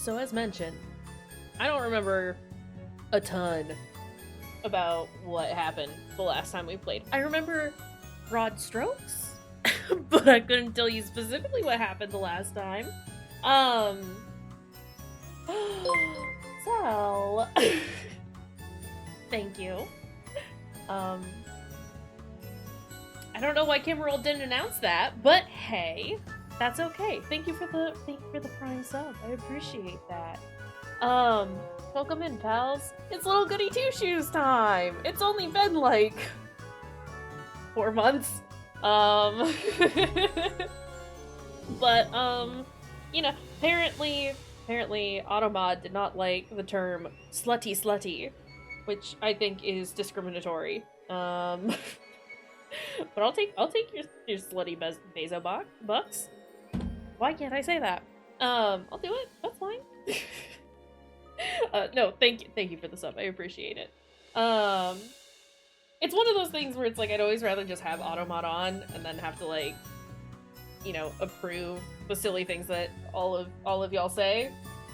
So as mentioned, I don't remember a ton about what happened the last time we played. I remember broad strokes, but I couldn't tell you specifically what happened the last time. So, thank you. I don't know why Kayshurrr didn't announce that, but hey, that's okay. Thank you for the prime sub. I appreciate that. Welcome in, pals. It's little Goody Two-Shoes time. It's only been like 4 months. But you know, apparently Automod did not like the term slutty, which I think is discriminatory. But I'll take your slutty Bezo bucks. Why can't I say that? I'll do it. That's fine. No, thank you for the sub. I appreciate it. It's one of those things where it's like I'd always rather just have Automod on and then have to, like, you know, approve the silly things that all of y'all say,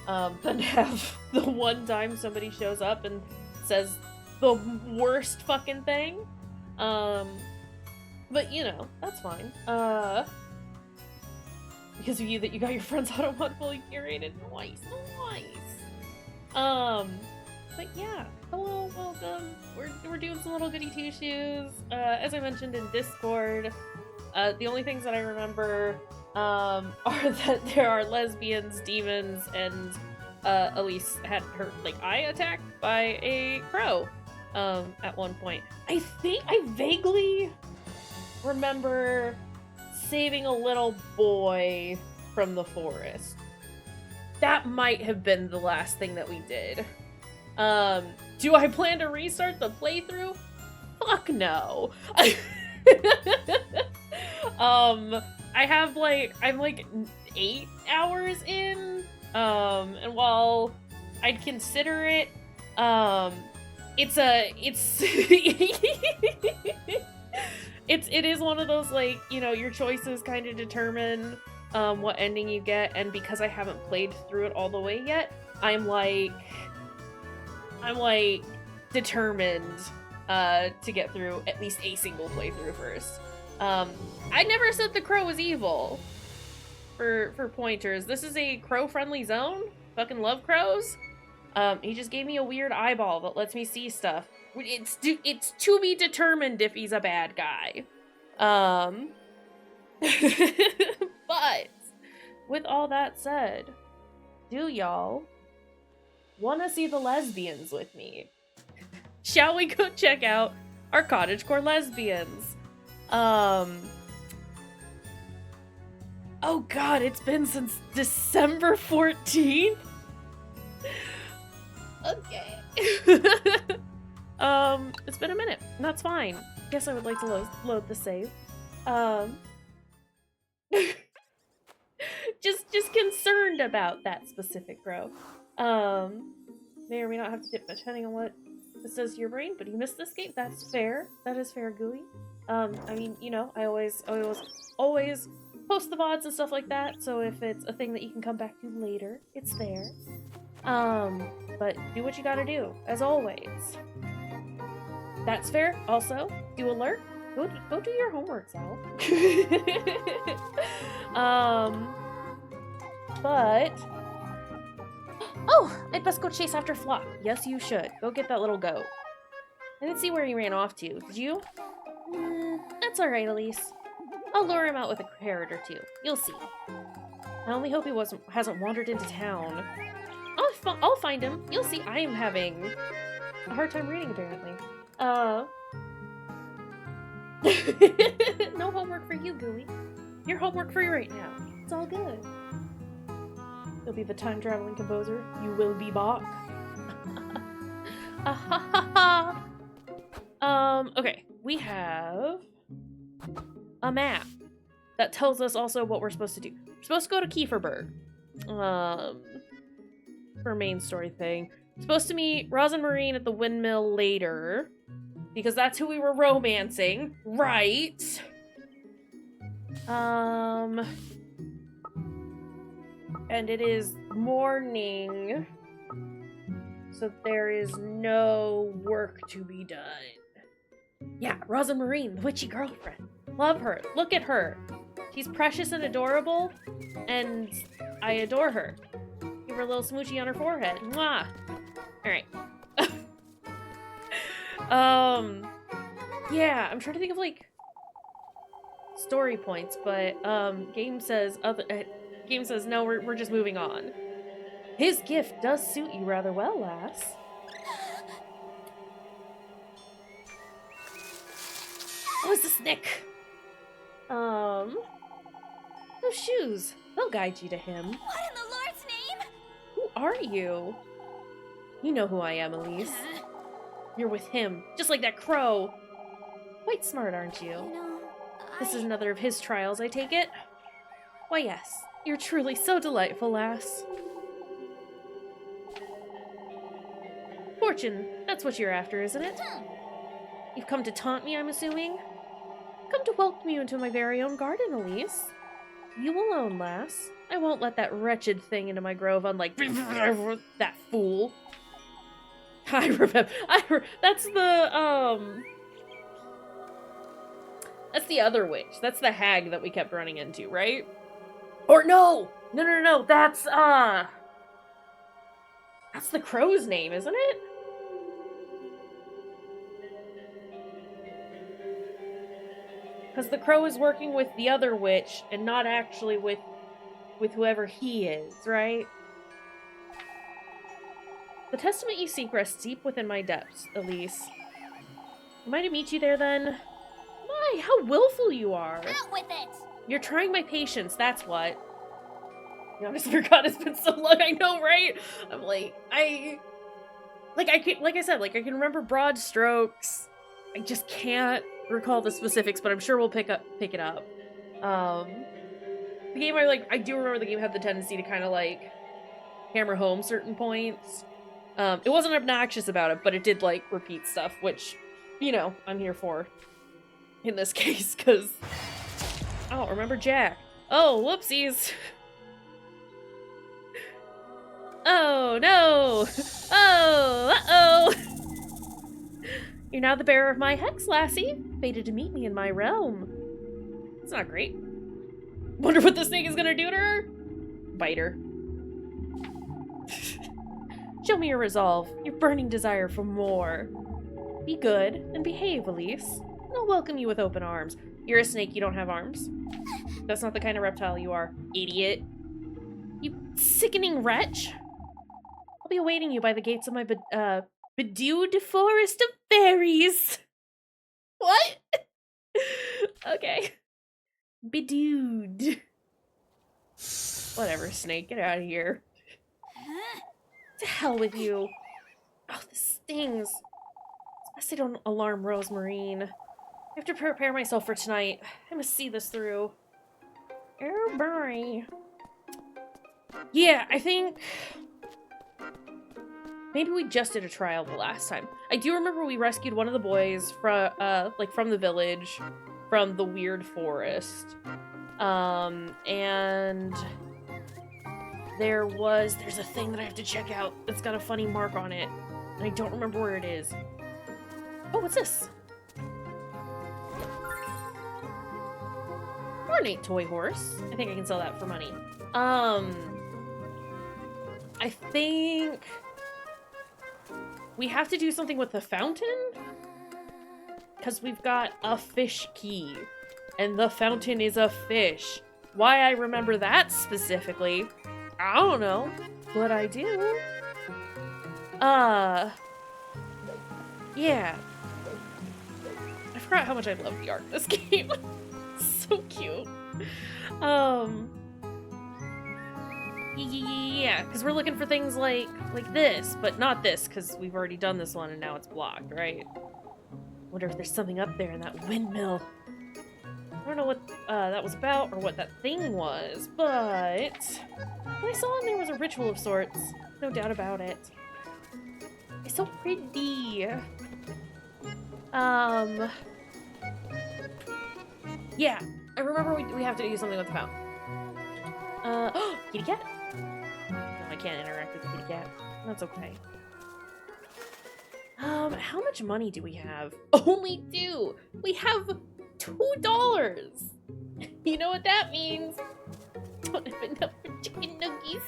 than have the one time somebody shows up and says the worst fucking thing. But you know, that's fine. Because of you that you got your friend's Automod fully curated. Nice. But yeah, hello, welcome. We're doing some little Goody Two-Shoes. As I mentioned in Discord, the only things that I remember are that there are lesbians, demons, and Elise had her eye attacked by a crow at one point. I think I vaguely remember saving a little boy from the forest. That might have been the last thing that we did. Do I plan to restart the playthrough? Fuck no. I'm 8 hours in, and while I'd consider it, it is one of those, like, you know, your choices kind of determine what ending you get, and because I haven't played through it all the way yet, I'm determined to get through at least a single playthrough first. I never said the crow was evil. For pointers, this is a crow-friendly zone. Fucking love crows. He just gave me a weird eyeball that lets me see stuff. It's to be determined if he's a bad guy. But with all that said, do y'all want to see the lesbians with me? Shall we go check out our cottagecore lesbians? Oh god, it's been since December 14th? Okay. It's been a minute. That's fine. Guess I would like to load the save. Just concerned about that specific crow. May or may not have to dip depending on what it says to your brain, but you missed this game. That's fair. That is fair, Gooey. I mean, you know, I always post the VODs and stuff like that, so if it's a thing that you can come back to later, it's there. But do what you gotta do, as always. That's fair. Also, do alert. Go do your homework, Sal. But... Oh! I'd best go chase after Flock. Yes, you should. Go get that little goat. I didn't see where he ran off to. Did you? That's alright, Elise. I'll lure him out with a carrot or two. You'll see. I only hope he hasn't wandered into town. I'll find him. You'll see. I am having a hard time reading, apparently. No homework for you, Gooey. Your homework for you right now. It's all good. You'll be the time-traveling composer. You will be Bach. Okay. We have a map that tells us also what we're supposed to do. We're supposed to go to Kayshurrr. For main story thing. We're supposed to meet Roz and Marine at the windmill later. Because that's who we were romancing. Right. And it is morning. So there is no work to be done. Yeah, Rosa Marine, the witchy girlfriend. Love her. Look at her. She's precious and adorable, and I adore her. Give her a little smoochie on her forehead. Mwah! Alright. Yeah, I'm trying to think of, like, story points, but, game says no, we're just moving on. His gift does suit you rather well, lass. Who's this Nick? Those shoes. They'll guide you to him. What in the Lord's name? Who are you? You know who I am, Elise. You're with him, just like that crow. Quite smart, aren't you? You know, This is another of his trials, I take it? Why, yes. You're truly so delightful, lass. Fortune, that's what you're after, isn't it? You've come to taunt me, I'm assuming? Come to welcome you into my very own garden, Elise. You alone, lass. I won't let that wretched thing into my grove, unlike that fool. I remember. That's the other witch. That's the hag that we kept running into, right? Or no! No. That's the crow's name, isn't it? Because the crow is working with the other witch and not actually with whoever he is, right? The testament you seek rests deep within my depths, Elise. Am I to meet you there, then? My, how willful you are! Out with it! You're trying my patience, that's what. The honest forgot it's been so long, I know, right? I'm like, I can remember broad strokes. I just can't recall the specifics, but I'm sure we'll pick it up. The game, I do remember the game had the tendency to kind of, like, hammer home certain points. It wasn't obnoxious about it, but it did, like, repeat stuff, which, you know, I'm here for. In this case, because... Oh, remember Jack. Oh, whoopsies! Oh, no! Oh, uh-oh! You're now the bearer of my hex, lassie. Fated to meet me in my realm. It's not great. Wonder what this snake is gonna do to her? Bite her. Show me your resolve, your burning desire for more. Be good and behave, Elise. I'll welcome you with open arms. You're a snake, you don't have arms. That's not the kind of reptile you are, idiot. You sickening wretch. I'll be awaiting you by the gates of my bedewed forest of fairies. What? Okay. Bedewed. Whatever, snake, get out of here. To hell with you. Oh, this stings. It's best I don't alarm Rose Marine. I have to prepare myself for tonight. I must see this through. Oh, bye. Yeah, I think... maybe we just did a trial the last time. I do remember we rescued one of the boys from the village, from the weird forest. And there's a thing that I have to check out that's got a funny mark on it, and I don't remember where it is. Oh, what's this? Ornate toy horse. I think I can sell that for money. I think we have to do something with the fountain? Because we've got a fish key. And the fountain is a fish. Why I remember that specifically, I don't know. But I do. Yeah. I forgot how much I love the art in this game. So cute. Yeah, because we're looking for things like this, but not this, because we've already done this one and now it's blocked, right? Wonder if there's something up there in that windmill. I don't know what that was about or what that thing was, but what I saw in there was a ritual of sorts. No doubt about it. It's so pretty. Yeah, I remember we have to do something with the fountain. Kitty cat. can't interact with the kitty cat. That's okay. How much money do we have? Only 2! We have $2! You know what that means? Don't have enough for chicken nuggies.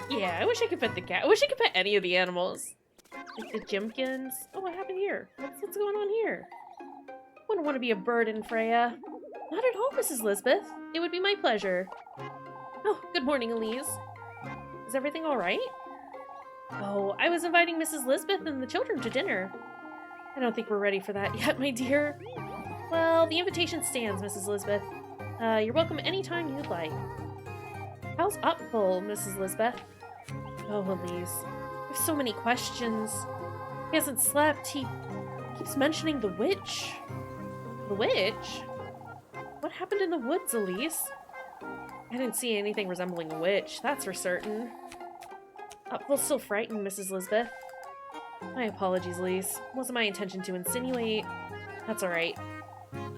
Yeah, I wish I could pet the cat. I wish I could pet any of the animals. Like the Jimkins. Oh, what happened here? What's going on here? Wouldn't want to be a burden, Freya. Not at all, Mrs. Lisbeth. It would be my pleasure. Oh, good morning, Elise. Is everything all right? Oh, I was inviting Mrs. Lisbeth and the children to dinner. I don't think we're ready for that yet, my dear. Well, the invitation stands, Mrs. Lisbeth. You're welcome anytime you'd like. How's Upful, Mrs. Lisbeth? Oh, Elise. I have so many questions. He hasn't slept. He keeps mentioning the witch. The witch? What happened in the woods, Elise? I didn't see anything resembling a witch, that's for certain. Upful's still frightened, Mrs. Lisbeth. My apologies, Elise. Wasn't my intention to insinuate. That's alright.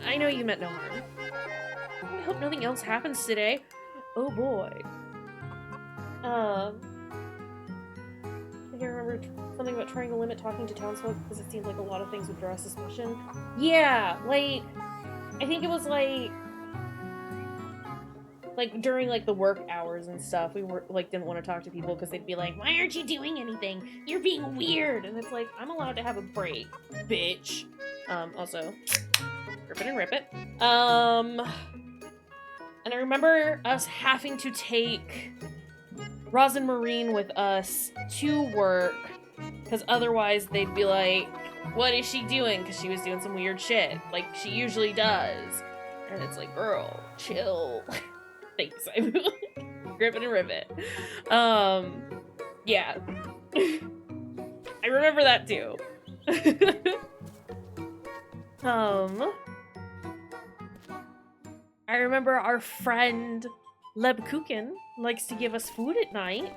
I know you meant no harm. I hope nothing else happens today. Oh boy. I think I remember something about trying to limit talking to townsfolk because it seemed like a lot of things would draw suspicion. Yeah, like, I think it was like during like the work hours and stuff, we were like didn't want to talk to people because they'd be like, "Why aren't you doing anything? You're being weird." And it's like, I'm allowed to have a break, bitch. Also, rip it and rip it. And I remember us having to take Roz and Marine with us to work because otherwise they'd be like, "What is she doing?" Because she was doing some weird shit, like she usually does. And it's like, girl, chill. Thanks, I'm rip it and rivet. Yeah. I remember that too. I remember our friend Lebkuchen likes to give us food at night,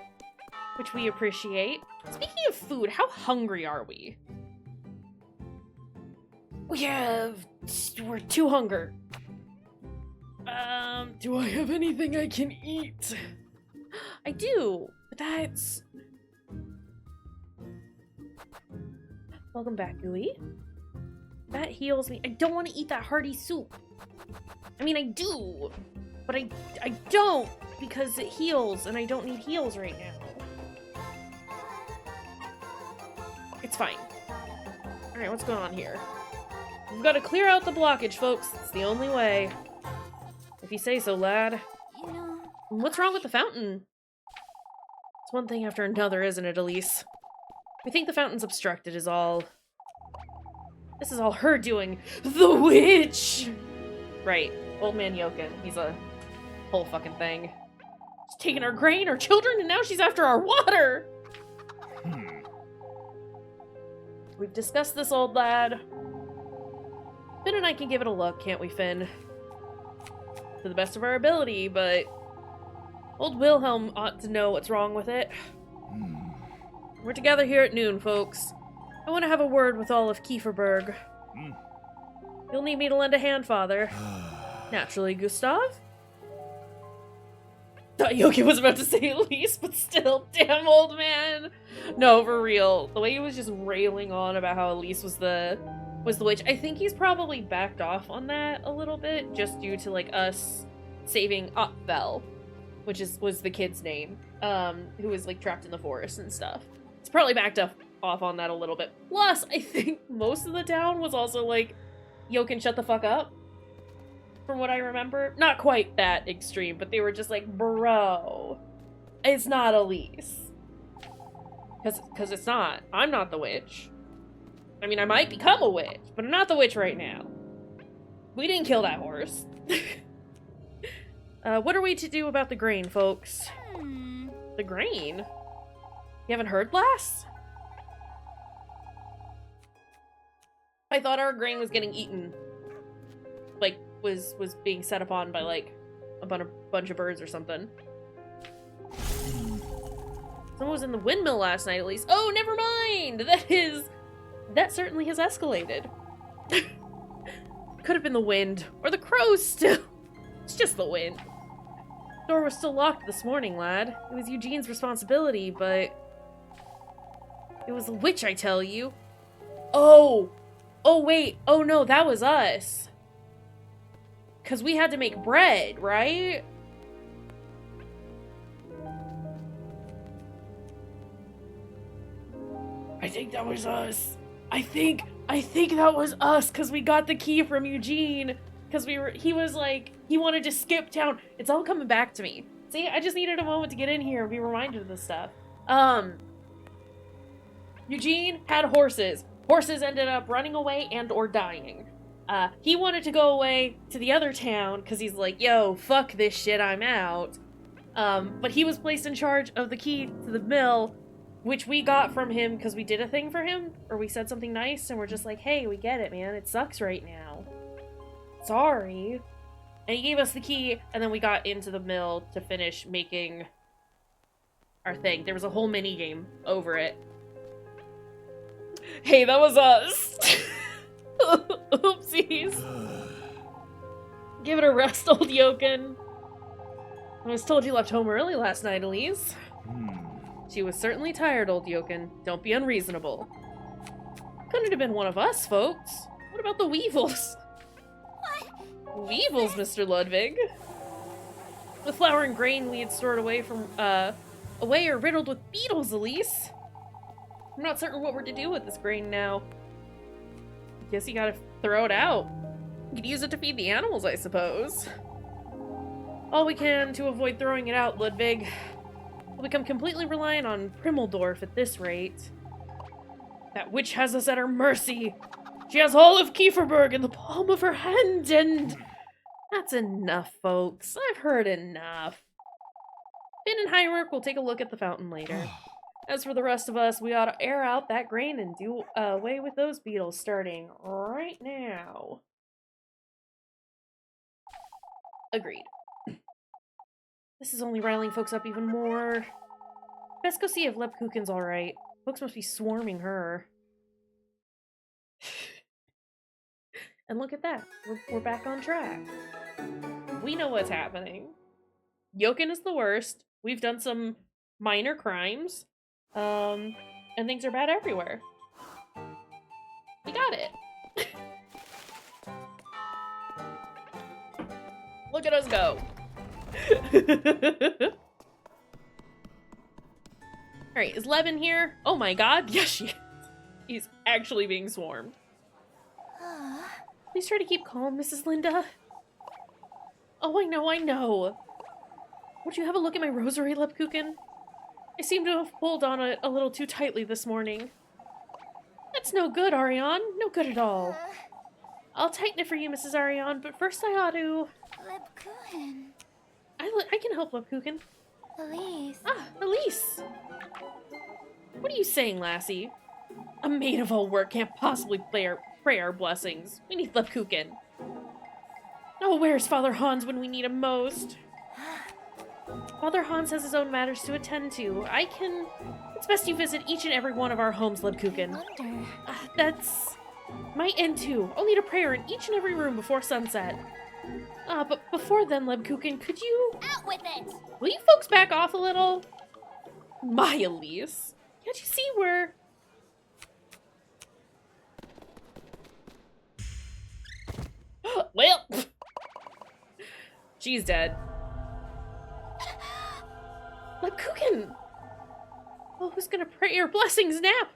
which we appreciate. Speaking of food, how hungry are we? We're too hungry. Do I have anything I can eat? I do, but that's... Welcome back, Gooey. That heals me. I don't want to eat that hearty soup. I mean, I do, but I don't, because it heals, and I don't need heals right now. It's fine. Alright, what's going on here? We've got to clear out the blockage, folks. It's the only way. If you say so, lad. You know... What's wrong with the fountain? It's one thing after another, isn't it, Elise? We think the fountain's obstructed is all. This is all her doing. The witch! Right. Old man Yoken. He's a whole fucking thing. She's taking our grain, our children, and now she's after our water! We've discussed this, old lad. Finn and I can give it a look, can't we, Finn? To the best of our ability, but old Wilhelm ought to know what's wrong with it. We're together here at noon, folks. I want to have a word with all of Kayshurrr. You'll need me to lend a hand, Father. Naturally, Gustav. Thought Yoki was about to say Elise, but still, damn old man. No, for real. The way he was just railing on about how Elise was the witch. I think he's probably backed off on that a little bit, just due to like us saving Upvel, which was the kid's name, who was like trapped in the forest and stuff. It's probably backed off on that a little bit. Plus, I think most of the town was also like, Yoken, shut the fuck up. From what I remember. Not quite that extreme, but they were just like, bro, it's not Elise. Because it's not. I'm not the witch. I mean, I might become a witch, but I'm not the witch right now. We didn't kill that horse. What are we to do about the grain, folks? The grain? You haven't heard last? I thought our grain was getting eaten. Like, was being set upon by, like, a bunch of birds or something. Someone was in the windmill last night, at least. Oh, never mind! That certainly has escalated. Could have been the wind. Or the crows, still. It's just the wind. The door was still locked this morning, lad. It was Eugene's responsibility, but... It was a witch, I tell you. Oh! Oh, wait. Oh, no, that was us. Because we had to make bread, right? I think that was us. I think that was us because we got the key from Eugene. Because he was like, he wanted to skip town. It's all coming back to me. See, I just needed a moment to get in here and be reminded of this stuff. Eugene had horses. Horses ended up running away and or dying. He wanted to go away to the other town because he's like, yo, fuck this shit, I'm out. But he was placed in charge of the key to the mill, which we got from him because we did a thing for him, or we said something nice, and we're just like, hey, we get it, man. It sucks right now. Sorry. And he gave us the key, and then we got into the mill to finish making our thing. There was a whole mini game over it. Hey, that was us. Oopsies. Give it a rest, old Yoken. I was told you left home early last night, Elise. She was certainly tired, old Yoken. Don't be unreasonable. Couldn't have been one of us, folks. What about the weevils? What? Weevils, Mr. Ludwig. The flour and grain we had stored away are riddled with beetles, Elise. I'm not certain what we're to do with this grain now. Guess you gotta throw it out. You could use it to feed the animals, I suppose. All we can to avoid throwing it out, Ludwig. We'll become completely reliant on Primmeldorf at this rate. That witch has us at her mercy. She has all of Kayshurrr in the palm of her hand, and... That's enough, folks. I've heard enough. Finn and Heinrich will take a look at the fountain later. As for the rest of us, we ought to air out that grain and do away with those beetles starting right now. Agreed. This is only riling folks up even more. Best go see if Lebkuchen's alright. Folks must be swarming her. And look at that. We're back on track. We know what's happening. Yoken is the worst. We've done some minor crimes. And things are bad everywhere. We got it. Look at us go. Alright, is Levin here? Oh my god, yes she is. He's actually being swarmed. Please try to keep calm, Mrs. Linda. Oh, I know. Would you have a look at my rosary, Lebkuchen? I seem to have pulled on it a little too tightly this morning. That's no good, Ariane. No good at all. I'll tighten it for you, Mrs. Ariane, but first I ought to... Lebkuchen. I can help, Lebkuchen. Elise. Ah, Elise! What are you saying, lassie? A maid of all work can't possibly pray our blessings. We need Lebkuchen. Oh, where's Father Hans when we need him most? Father Hans has his own matters to attend to. It's best you visit each and every one of our homes, Lebkuchen. Wonder. That's my end too. I'll need a prayer in each and every room before sunset. But before then, Lebkuchen, could you... Out with it! Will you folks back off a little? My Elise. Can't you see where... Well... She's dead. Lebkuchen! Well, who's gonna pray your blessings now?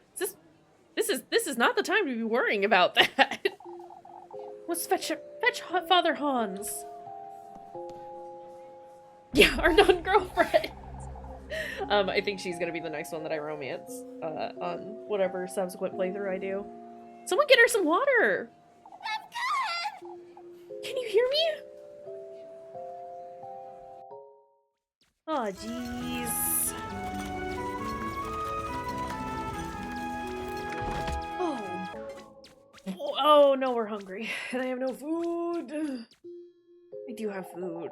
This is not the time to be worrying about that. Let's fetch Father Hans. Yeah, our non-girlfriend. I think she's gonna be the next one that I romance on whatever subsequent playthrough I do. Someone get her some water. Can you hear me? Oh, jeez. Oh, no, we're hungry. And I have no food. I do have food.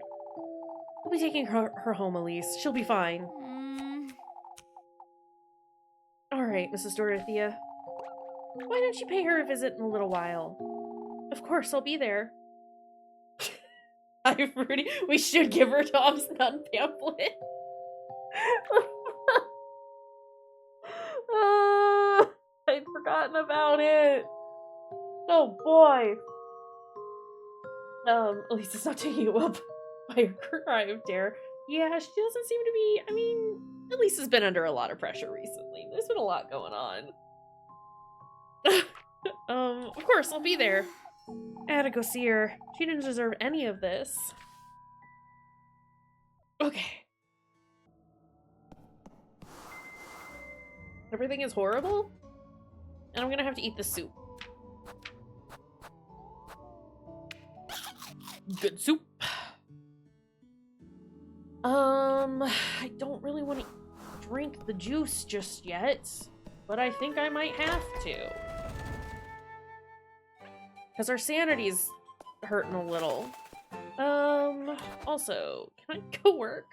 We'll be taking her home, Elise. She'll be fine. Alright, Mrs. Dorothea. Why don't you pay her a visit in a little while? Of course, I'll be there. Hi, Fruity. We should give her Tom's nun pamphlet. I'd forgotten about it. Oh boy. At least it's not taking you up by a cry of terror. Yeah, she doesn't seem to be, I mean, at least has been under a lot of pressure recently. There's been a lot going on. Of course, I'll be there. I had to go see her. She didn't deserve any of this. Okay. Everything is horrible? And I'm gonna have to eat the soup. Good soup. I don't really want to drink the juice just yet, but I think I might have to. Because our sanity's hurting a little. Also, can I go work?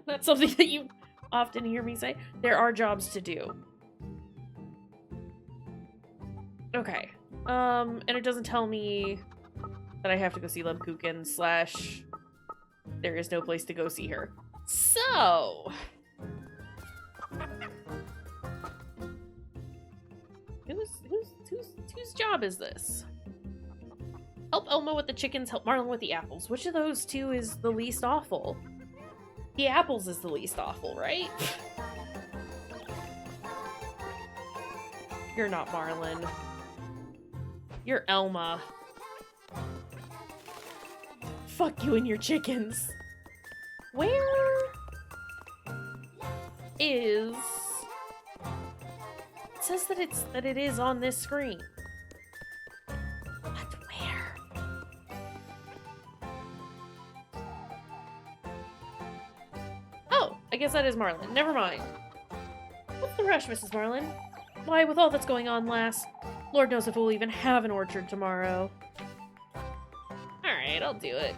That's something that you often hear me say. There are jobs to do. Okay. And it doesn't tell me that I have to go see Lebkuchen / there is no place to go see her. So... Whose job is this? Help Elmo with the chickens, help Marlon with the apples. Which of those two is the least awful? The apples is the least awful, right? You're not Marlon. You're Elma. Fuck you and your chickens. Where is... It says that it is on this screen. But where? Oh, I guess that is Marlon. Never mind. What's the rush, Mrs. Marlon? Why, with all that's going on, lass, Lord knows if we'll even have an orchard tomorrow. Alright, I'll do it.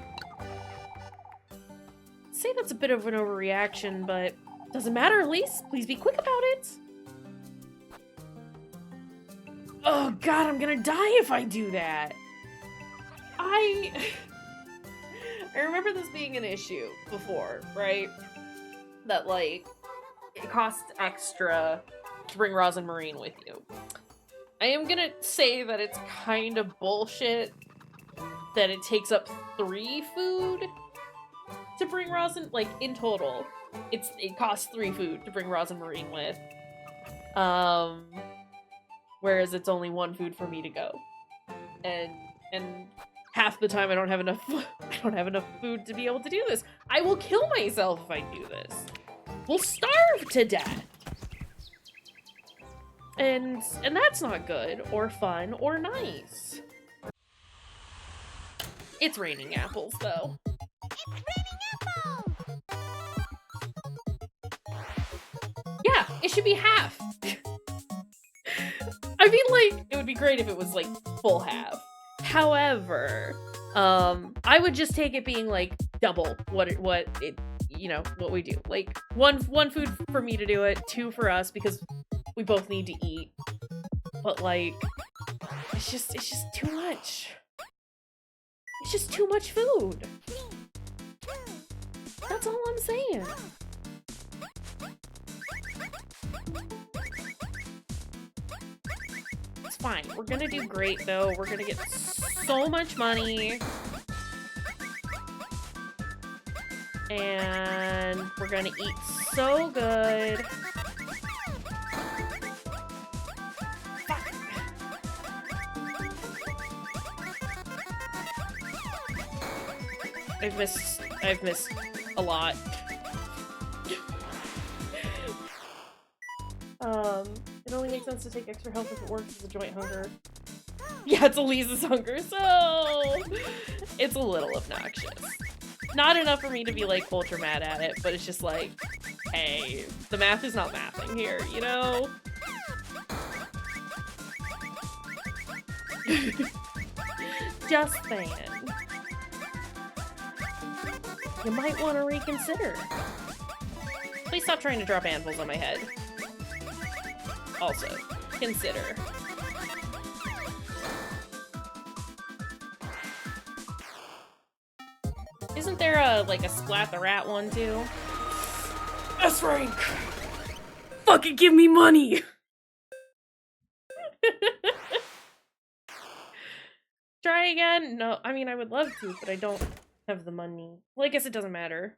Say that's a bit of an overreaction, but doesn't matter, Elise. Please be quick about it. Oh god, I'm gonna die if I do that. I remember this being an issue before, right? That, like, it costs extra to bring Rosin Marine with you. I am gonna say that it's kind of bullshit that it takes up 3 food to bring Rosin, like, in total. It costs 3 food to bring Rosin Marine with. Whereas it's only 1 food for me to go. And half the time I don't have enough food to be able to do this. I will kill myself if I do this. We'll starve to death. And that's not good, or fun, or nice. It's raining apples, though. It's raining apples! Yeah, it should be half. I mean, like, it would be great if it was, like, full half. However, I would just take it being, like, double what we do. Like, one food for me to do it, 2 for us, because we both need to eat. But, like, it's just too much. It's just too much food. That's all I'm saying. It's fine. We're gonna do great, though. We're gonna get so much money. And we're gonna eat so good. Fuck. I've missed a lot. It only makes sense to take extra health if it works as a joint hunger. Yeah, it's Elise's hunger, so it's a little obnoxious. Not enough for me to be, like, ultra mad at it, but it's just like, hey, the math is not mathing here, you know? Just saying. You might want to reconsider. Please stop trying to drop anvils on my head. Also, consider. Isn't there like a Splat the Rat one too? S rank! Fucking give me money! Try again? No, I mean, I would love to, but I don't have the money. Well, I guess it doesn't matter.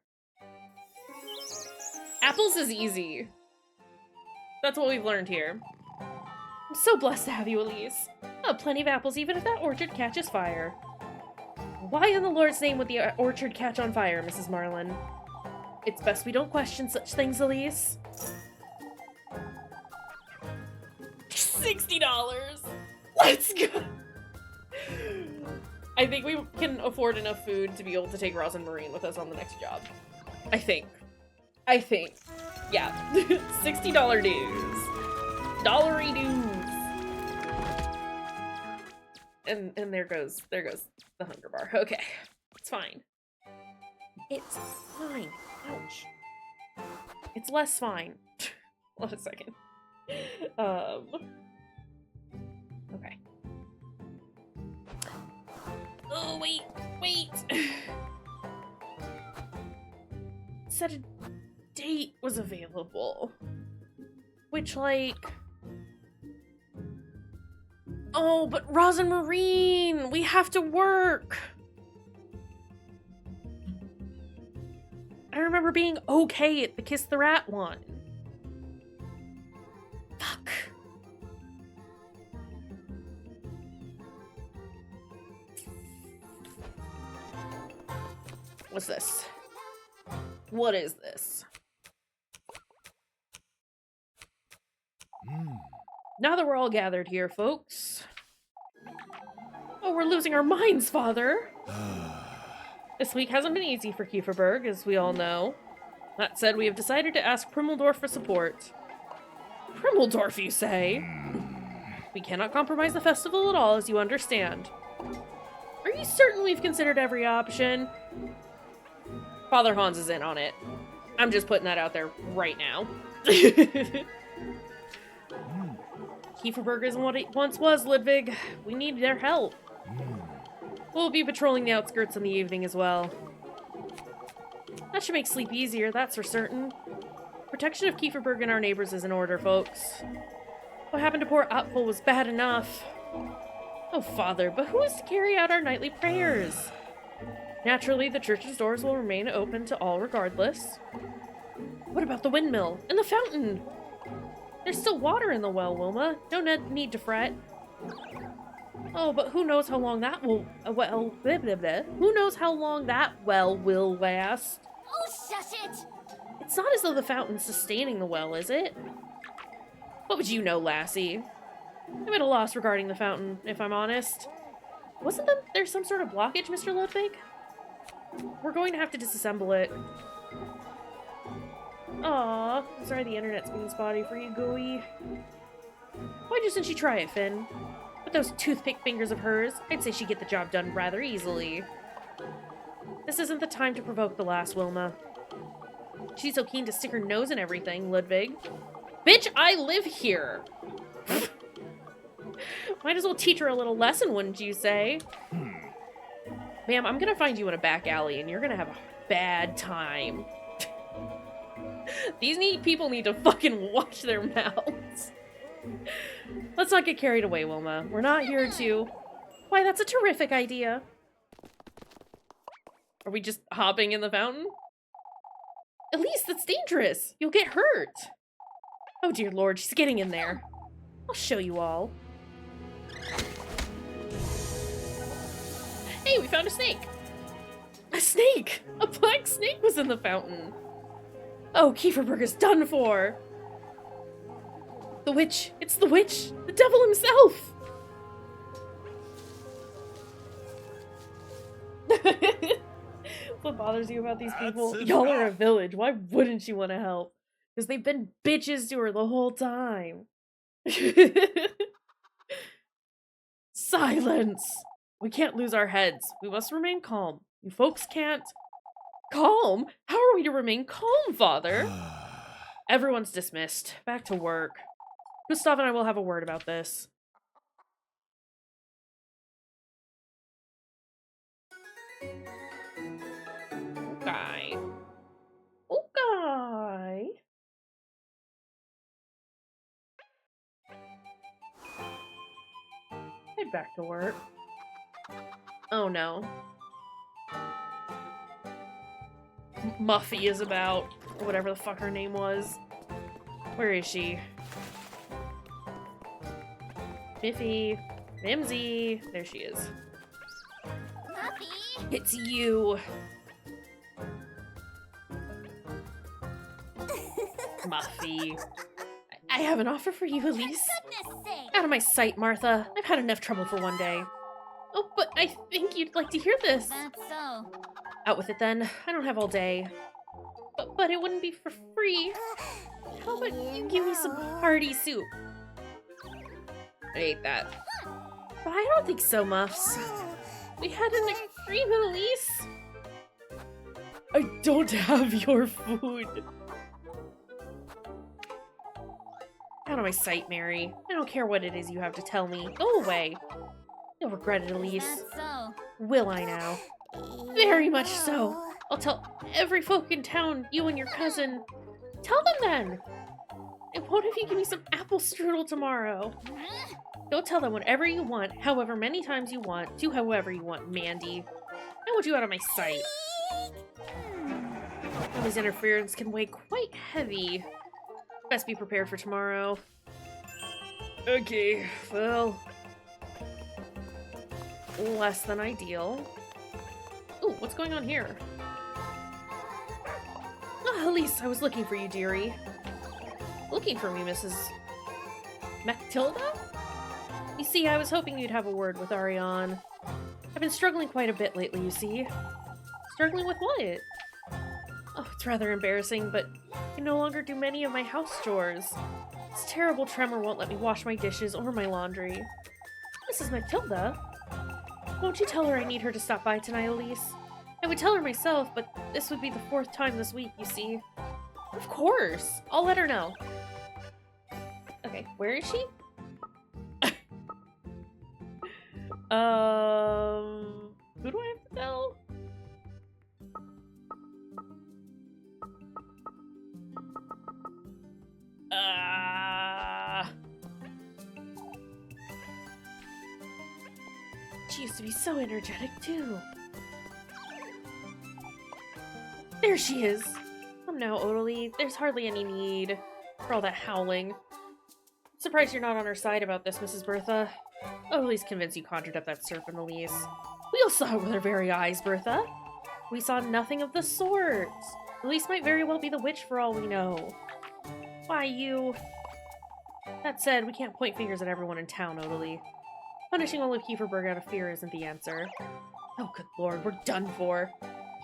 Apples is easy. That's what we've learned here. I'm so blessed to have you, Elise. Oh, plenty of apples, even if that orchard catches fire. Why in the Lord's name would the orchard catch on fire, Mrs. Marlin? It's best we don't question such things, Elise. $60! Let's go! I think we can afford enough food to be able to take Roz and Marine with us on the next job. I think. Yeah. $60 dues. Dollary dues. And there goes the hunger bar. Okay. It's fine. It's fine. Ouch. It's less fine. Hold on a second. Okay. Oh, wait. Said a date was available. Which, like... Oh, but Roz and Marine! We have to work! I remember being okay at the Kiss the Rat one. Fuck. What's this? What is this? Now that we're all gathered here, folks. Oh, we're losing our minds, Father! This week hasn't been easy for Kayshurrr, as we all know. That said, we have decided to ask Primmeldorf for support. Primmeldorf, you say? We cannot compromise the festival at all, as you understand. Are you certain we've considered every option? Father Hans is in on it. I'm just putting that out there right now. Kayshurrr isn't what it once was, Ludwig. We need their help. We'll be patrolling the outskirts in the evening as well. That should make sleep easier, that's for certain. Protection of Kayshurrr and our neighbors is in order, folks. What happened to poor Apfel was bad enough. Oh, Father, but who is to carry out our nightly prayers? Naturally, the church's doors will remain open to all regardless. What about the windmill? And the fountain? There's still water in the well, Wilma. No need to fret. Oh, but who knows how long that will... well, blah, blah, blah. Who knows how long that well will last? Oh, shush it! It's not as though the fountain's sustaining the well, is it? What would you know, lassie? I'm at a loss regarding the fountain, if I'm honest. Wasn't there some sort of blockage, Mr. Ludwig? We're going to have to disassemble it. Aw, I'm sorry the internet's being spotty for you, Gooey. Why doesn't she try it, Finn? With those toothpick fingers of hers, I'd say she'd get the job done rather easily. This isn't the time to provoke the lass, Wilma. She's so keen to stick her nose in everything, Ludwig. Bitch, I live here! Might as well teach her a little lesson, wouldn't you say? Ma'am, I'm gonna find you in a back alley, and you're gonna have a bad time. These people need to fucking watch their mouths. Let's not get carried away, Wilma. We're not here to... Why, that's a terrific idea. Are we just hopping in the fountain? Elise, that's dangerous. You'll get hurt. Oh dear lord, she's getting in there. I'll show you all. Hey, we found a snake. A snake! A black snake was in the fountain. Oh, Kayshurrr is done for. The witch. It's the witch. The devil himself. What bothers you about these people? Y'all are a village. Why wouldn't you want to help? Because they've been bitches to her the whole time. Silence! We can't lose our heads. We must remain calm. You folks can't... Calm? How are we to remain calm, Father? Everyone's dismissed. Back to work. Gustav and I will have a word about this. Okay. Okay. Head back to work. Oh no. Muffy is about. Whatever the fuck her name was. Where is she? Miffy. Mimsy. There she is. Muffy! It's you. Muffy. I have an offer for you, Elise. Goodness sake! Out of my sight, Martha. I've had enough trouble for one day. Oh, but I think you'd like to hear this. That's so. Out with it then. I don't have all day. But it wouldn't be for free. How about you give me some hearty soup? I ate that. But I don't think so, Muffs. We had an agreement, Elise. I don't have your food. Out of my sight, Mary. I don't care what it is you have to tell me. Go away. You'll regret it, Elise. That's so. Will I now? Very much so. I'll tell every folk in town, you and your cousin. Tell them then. And what if you give me some apple strudel tomorrow? Go tell them whatever you want, however many times you want, to however you want, Mandy. I want you out of my sight. Mommy's interference can weigh quite heavy. Best be prepared for tomorrow. Okay, well... less than ideal. Ooh, what's going on here? Ah, Elise, I was looking for you, dearie. Looking for me, Mrs. Matilda? You see, I was hoping you'd have a word with Ariane. I've been struggling quite a bit lately, you see. Struggling with what? Oh, it's rather embarrassing, but I can no longer do many of my house chores. This terrible tremor won't let me wash my dishes or my laundry. Mrs. Matilda? Won't you tell her I need her to stop by tonight, Elise? I would tell her myself, but this would be the 4th time this week, you see. Of course! I'll let her know. Okay, where is she? Who do I have to tell? She used to be so energetic, too. There she is! Come now, Odalie. There's hardly any need for all that howling. Surprised you're not on her side about this, Mrs. Bertha. Odalie's convinced you conjured up that serpent, Elise. We all saw it with our very eyes, Bertha. We saw nothing of the sort. Elise might very well be the witch for all we know. Why, you... That said, we can't point fingers at everyone in town, Odalie. Punishing all of Kayshurrr out of fear isn't the answer. Oh, good lord, we're done for.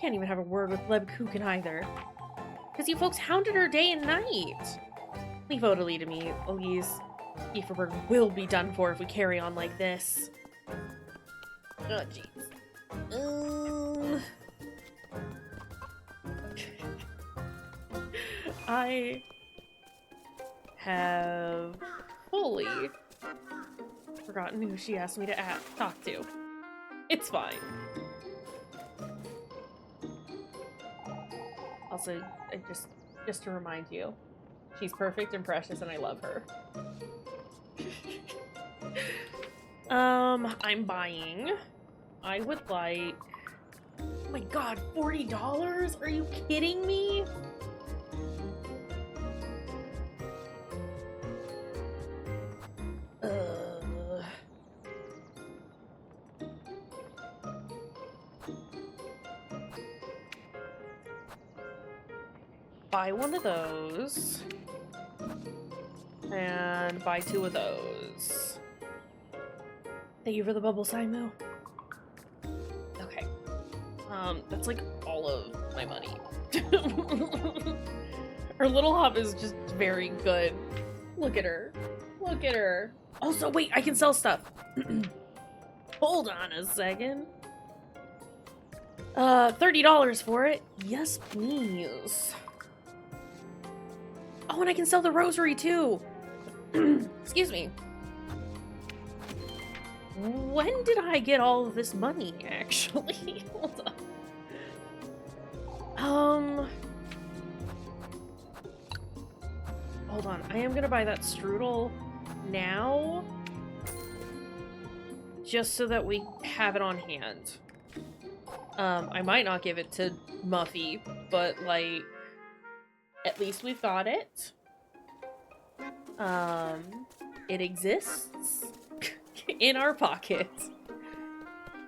Can't even have a word with Lebkuchen either. Because you folks hounded her day and night. Leave Odalie to me, Elise. Kayshurrr will be done for if we carry on like this. Oh, jeez. I have fully forgotten who she asked me to talk to. It's fine. Also, just to remind you, she's perfect and precious and I love her. I'm buying. I would like... Oh my god, $40? Are you kidding me? Buy one of those. And buy 2 of those. Thank you for the bubble, Saimu. Okay. That's like all of my money. Her little hop is just very good. Look at her. Look at her. Also, wait, I can sell stuff. Hold on a second. $30 for it. Yes, please. Oh, and I can sell the rosary too. Excuse me. When did I get all of this money, actually? Hold on. Hold on. I am gonna buy that strudel now, just so that we have it on hand. I might not give it to Muffy, but, like, at least we've got it. It exists in our pocket.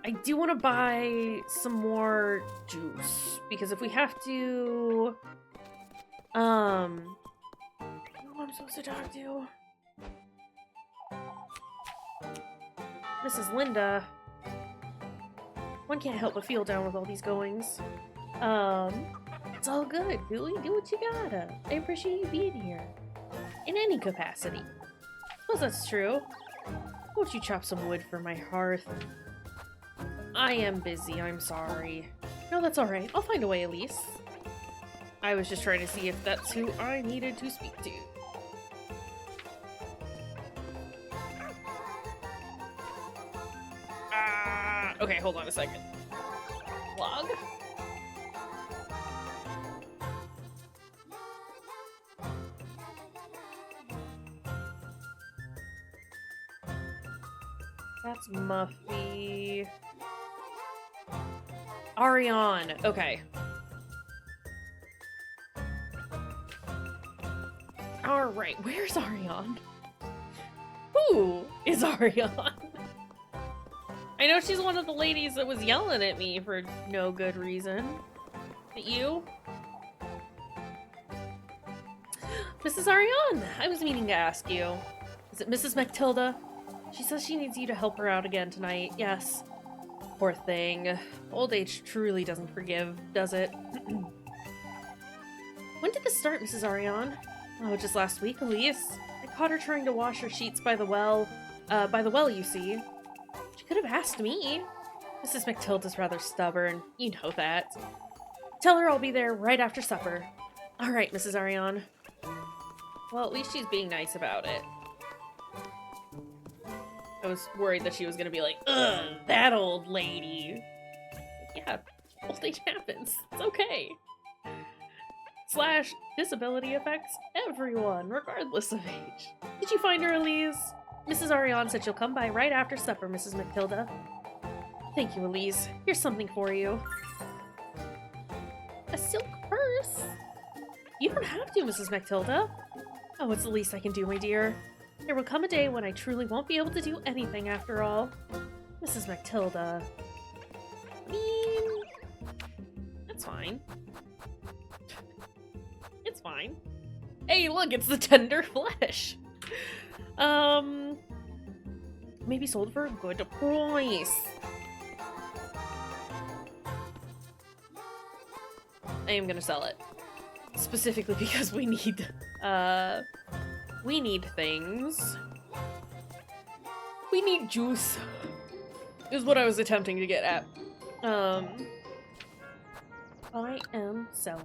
I do want to buy some more juice, because if we have to... Who am I supposed to talk to? Mrs. Linda. One can't help but feel down with all these goings. It's all good, Billy. Do what you gotta. I appreciate you being here. In any capacity. Suppose that's true. Won't you chop some wood for my hearth? I am busy, I'm sorry. No, that's alright. I'll find a way, Elise. I was just trying to see if that's who I needed to speak to. Okay, hold on a second. Log? That's Muffy. Ariane. Okay. Alright, where's Ariane? Who is Ariane? I know she's one of the ladies that was yelling at me for no good reason. At you? Mrs. Ariane, I was meaning to ask you. Is it Mrs. McTilda? She says she needs you to help her out again tonight. Yes. Poor thing. Old age truly doesn't forgive, does it? When did this start, Mrs. Ariane? Oh, just last week, Elise. I caught her trying to wash her sheets by the well. You see. She could have asked me. Mrs. McTilda's rather stubborn. You know that. Tell her I'll be there right after supper. Alright, Mrs. Ariane. Well, at least she's being nice about it. I was worried that she was gonna be like, ugh, that old lady. Yeah, old age happens. It's okay. / disability affects everyone, regardless of age. Did you find her, Elise? Mrs. Ariane said she'll come by right after supper, Mrs. McTilda. Thank you, Elise. Here's something for you. A silk purse? You don't have to, Mrs. McTilda. Oh, it's the least I can do, my dear. There will come a day when I truly won't be able to do anything after all. Mrs. McTilda. I mean... That's fine. It's fine. Hey, look, it's the tender flesh! Maybe sold for a good price. I am gonna sell it. Specifically because we need things. We need juice. Is what I was attempting to get at. I am selling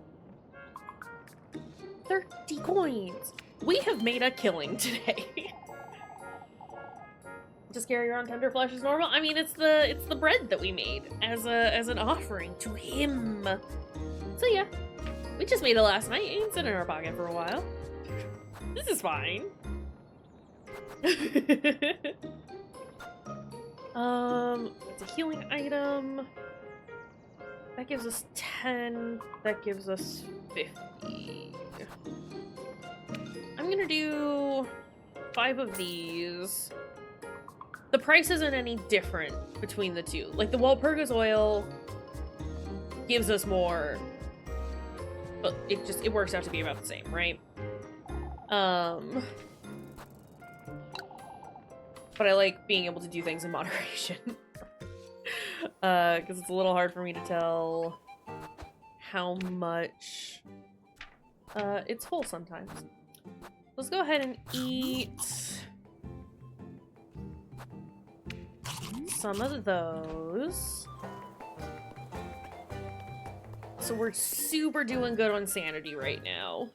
30 coins. We have made a killing today. Just carry around tender flesh as normal. I mean, it's the bread that we made as an offering to him. So yeah, we just made it last night. It ain't sitting in our pocket for a while. This is fine. It's a healing item. That gives us 10. That gives us 50. I'm gonna do 5 of these. The price isn't any different between the two. Like, the Walpurgis oil gives us more, but it works out to be about the same, right? But I like being able to do things in moderation. Because it's a little hard for me to tell how much it's full sometimes. Let's go ahead and eat some of those. So we're super doing good on sanity right now.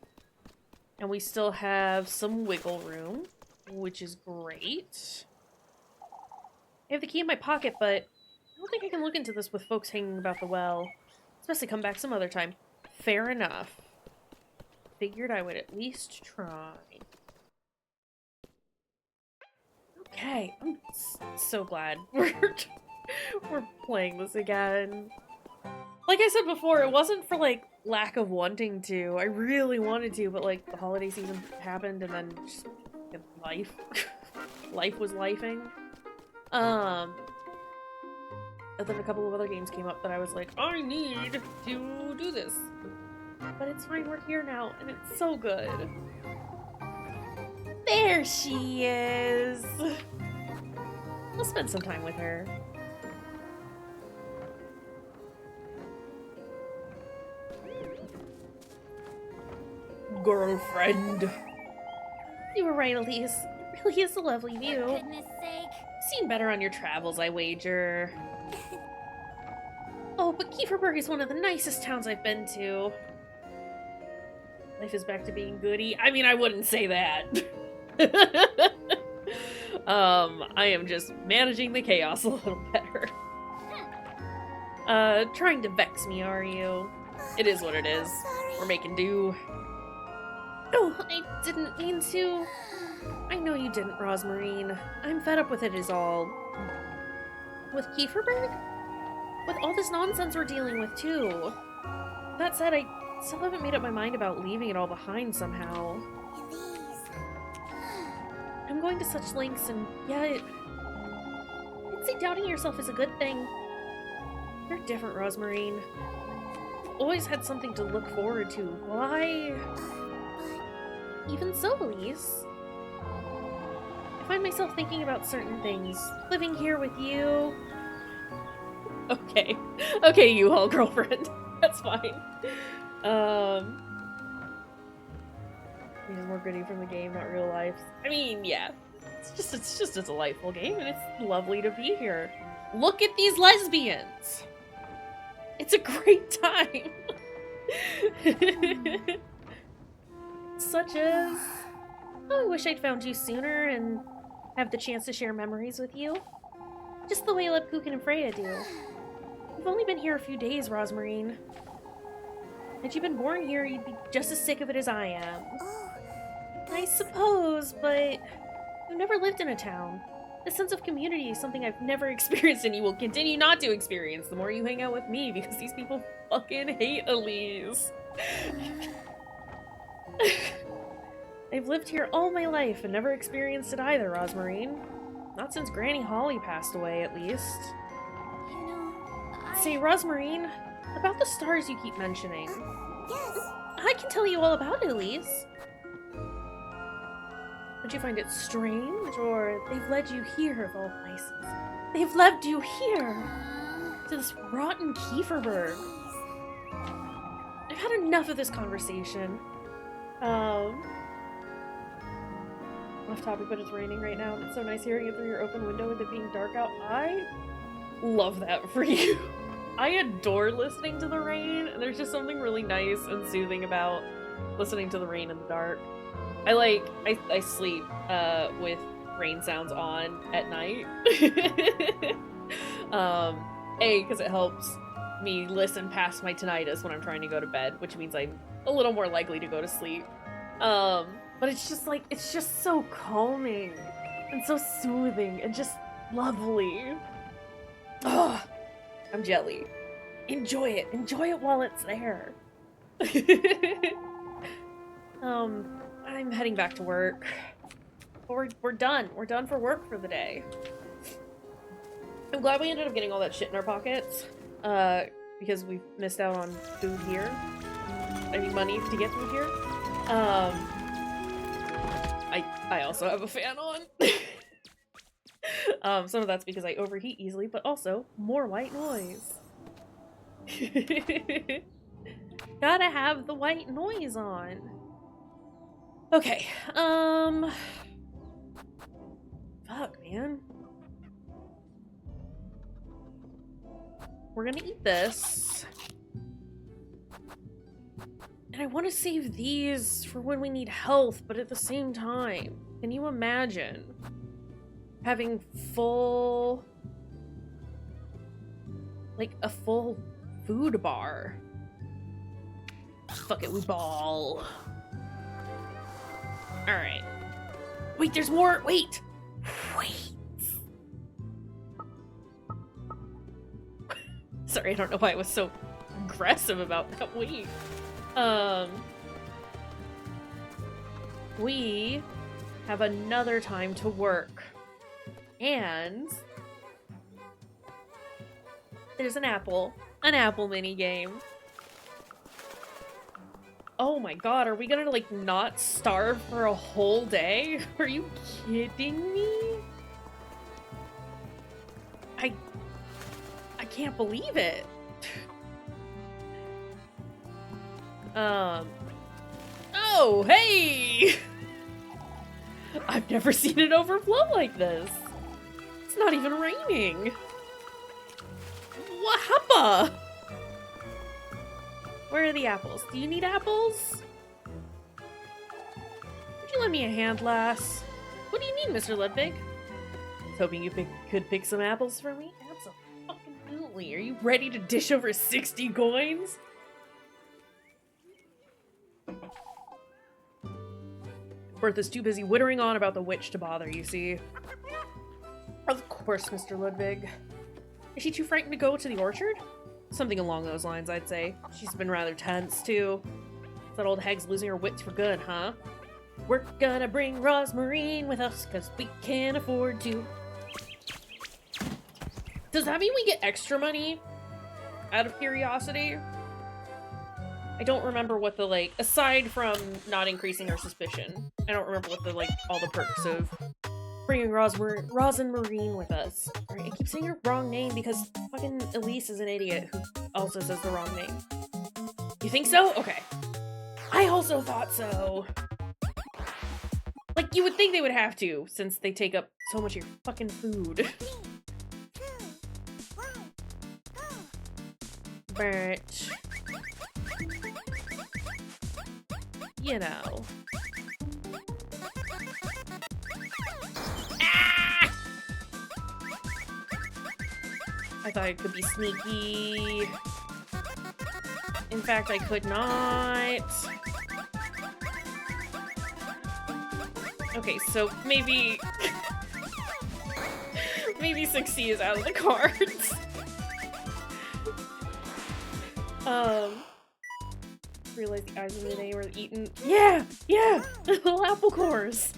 And we still have some wiggle room, which is great. I have the key in my pocket, but I don't think I can look into this with folks hanging about the well. It's best to come back some other time. Fair enough. Figured I would at least try. Okay, I'm so glad we're playing this again. Like I said before, it wasn't for like lack of wanting to. I really wanted to, but like the holiday season happened and then just life. Life was lifing. And then a couple of other games came up that I was like, I need to do this. But it's fine, we're here now, and it's so good. There she is! We'll spend some time with her. Girlfriend. You were right, Elise. It really is a lovely view. For goodness sake. Seen better on your travels, I wager. Oh, but Kayshurrr is one of the nicest towns I've been to. Life is back to being Goody. I mean, I wouldn't say that. I am just managing the chaos a little better. Trying to vex me, are you? It is what it is. Sorry. We're making do. Oh, I didn't mean to. I know you didn't, Rosmarine. I'm fed up with it is all. With Kayshurrr? With all this nonsense we're dealing with, too. That said, I still haven't made up my mind about leaving it all behind somehow. Elise. I'm going to such lengths, and yet... I'd say doubting yourself is a good thing. You're different, Rosmarine. Always had something to look forward to. Why? Even so, Elise. I find myself thinking about certain things. Living here with you... Okay. Okay, U-Haul girlfriend. That's fine. Need more Goody from the game, not real life. I mean, yeah. It's just a delightful game, and it's lovely to be here. Look at these lesbians! It's a great time! Such as... Oh, I wish I'd found you sooner and have the chance to share memories with you. Just the way Lepkuchen and Freya do. You've only been here a few days, Rosmarine. Had you been born here, you'd be just as sick of it as I am. Oh. I suppose, but you've never lived in a town. The sense of community is something I've never experienced, and you will continue not to experience the more you hang out with me, because these people fucking hate Elise. I've lived here all my life and never experienced it either, Rosmarine. Not since Granny Holly passed away, at least. You know, Say, Rosmarine, about the stars you keep mentioning. Yes. I can tell you all about it, Elise. Don't you find it strange, or they've led you here of all places? They've led you here, to this rotten Kayshurrr. I've had enough of this conversation. Off topic, but it's raining right now, and it's so nice hearing it through your open window with it being dark out. I love that for you. I adore listening to the rain, and there's just something really nice and soothing about listening to the rain in the dark. I sleep with rain sounds on at night. A, because it helps me listen past my tinnitus when I'm trying to go to bed, which means I'm a little more likely to go to sleep. But it's just like, it's just so calming and so soothing and just lovely. Ugh, I'm jelly. Enjoy it. Enjoy it while it's there. I'm heading back to work. We're done. We're done for work for the day. I'm glad we ended up getting all that shit in our pockets. Because we missed out on food here. I mean, money to get food here. I also have a fan on. Some of that's because I overheat easily, but also more white noise. Gotta have the white noise on. Okay, fuck, man. We're gonna eat this. And I want to save these for when we need health, but at the same time, can you imagine having full, like a full food bar? Fuck it, we ball. Alright. Wait, there's more! Wait! Wait! Sorry, I don't know why I was so aggressive about that. Wait. We have another time to work. And there's an apple mini game. Oh my god, are we gonna like not starve for a whole day? Are you kidding me? I can't believe it. Oh, hey! I've never seen it overflow like this. It's not even raining. What happened? Where are the apples? Do you need apples? Would you lend me a hand, lass? What do you need, Mr. Ludwig? I was hoping you could pick some apples for me. Absolutely. Are you ready to dish over 60 coins? Bertha's too busy whittering on about the witch to bother, you see. Of course, Mr. Ludwig. Is she too frightened to go to the orchard? Something along those lines, I'd say. She's been rather tense, too. That old hag's losing her wits for good, huh? We're gonna bring Rosmarine with us, cause we can't afford to. Does that mean we get extra money? Out of curiosity? I don't remember what the, like, aside from not increasing our suspicion, I don't remember what the, like, all the perks of bringing Rosmarine with us. Right, I keep saying her wrong name because fucking Elise is an idiot who also says the wrong name. You think so? Okay. I also thought so. Like, you would think they would have to, since they take up so much of your fucking food. But you know. Ah! I thought I could be sneaky. In fact, I could not. Okay, so maybe... maybe 6C is out of the cards. Realize the eyes of the name are eaten. Yeah! Yeah! Little apple cores!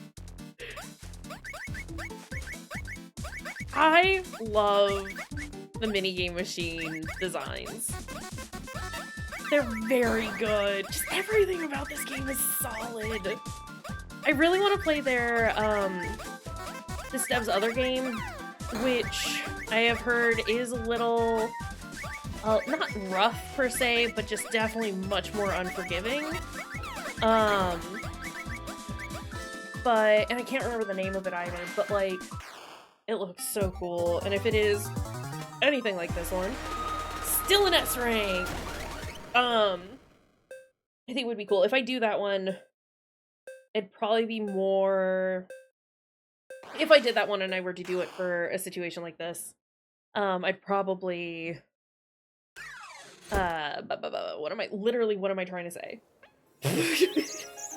I love the minigame machine designs. They're very good. Just everything about this game is solid. I really want to play their, this dev's other game, which I have heard is a little... not rough per se, but just definitely much more unforgiving. And I can't remember the name of it either, but like, it looks so cool. And if it is anything like this one, still an S rank. I think it would be cool. If I do that one, it'd probably be more... If I did that one and I were to do it for a situation like this, I'd probably... what am I trying to say?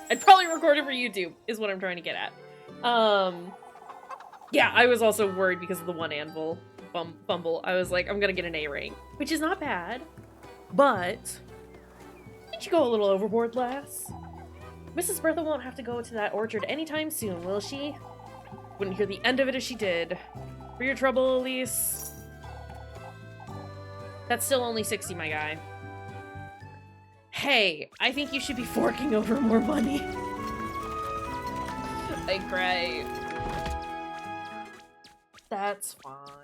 I'd probably record it for YouTube, is what I'm trying to get at. Yeah, I was also worried because of the one anvil fumble. I was like, I'm gonna get an A rank, which is not bad, but did you go a little overboard, lass? Mrs. Bertha won't have to go to that orchard anytime soon, will she? Wouldn't hear the end of it if she did. For your trouble, Elise. That's still only 60, my guy. Hey, I think you should be forking over more money. I cry. That's fine.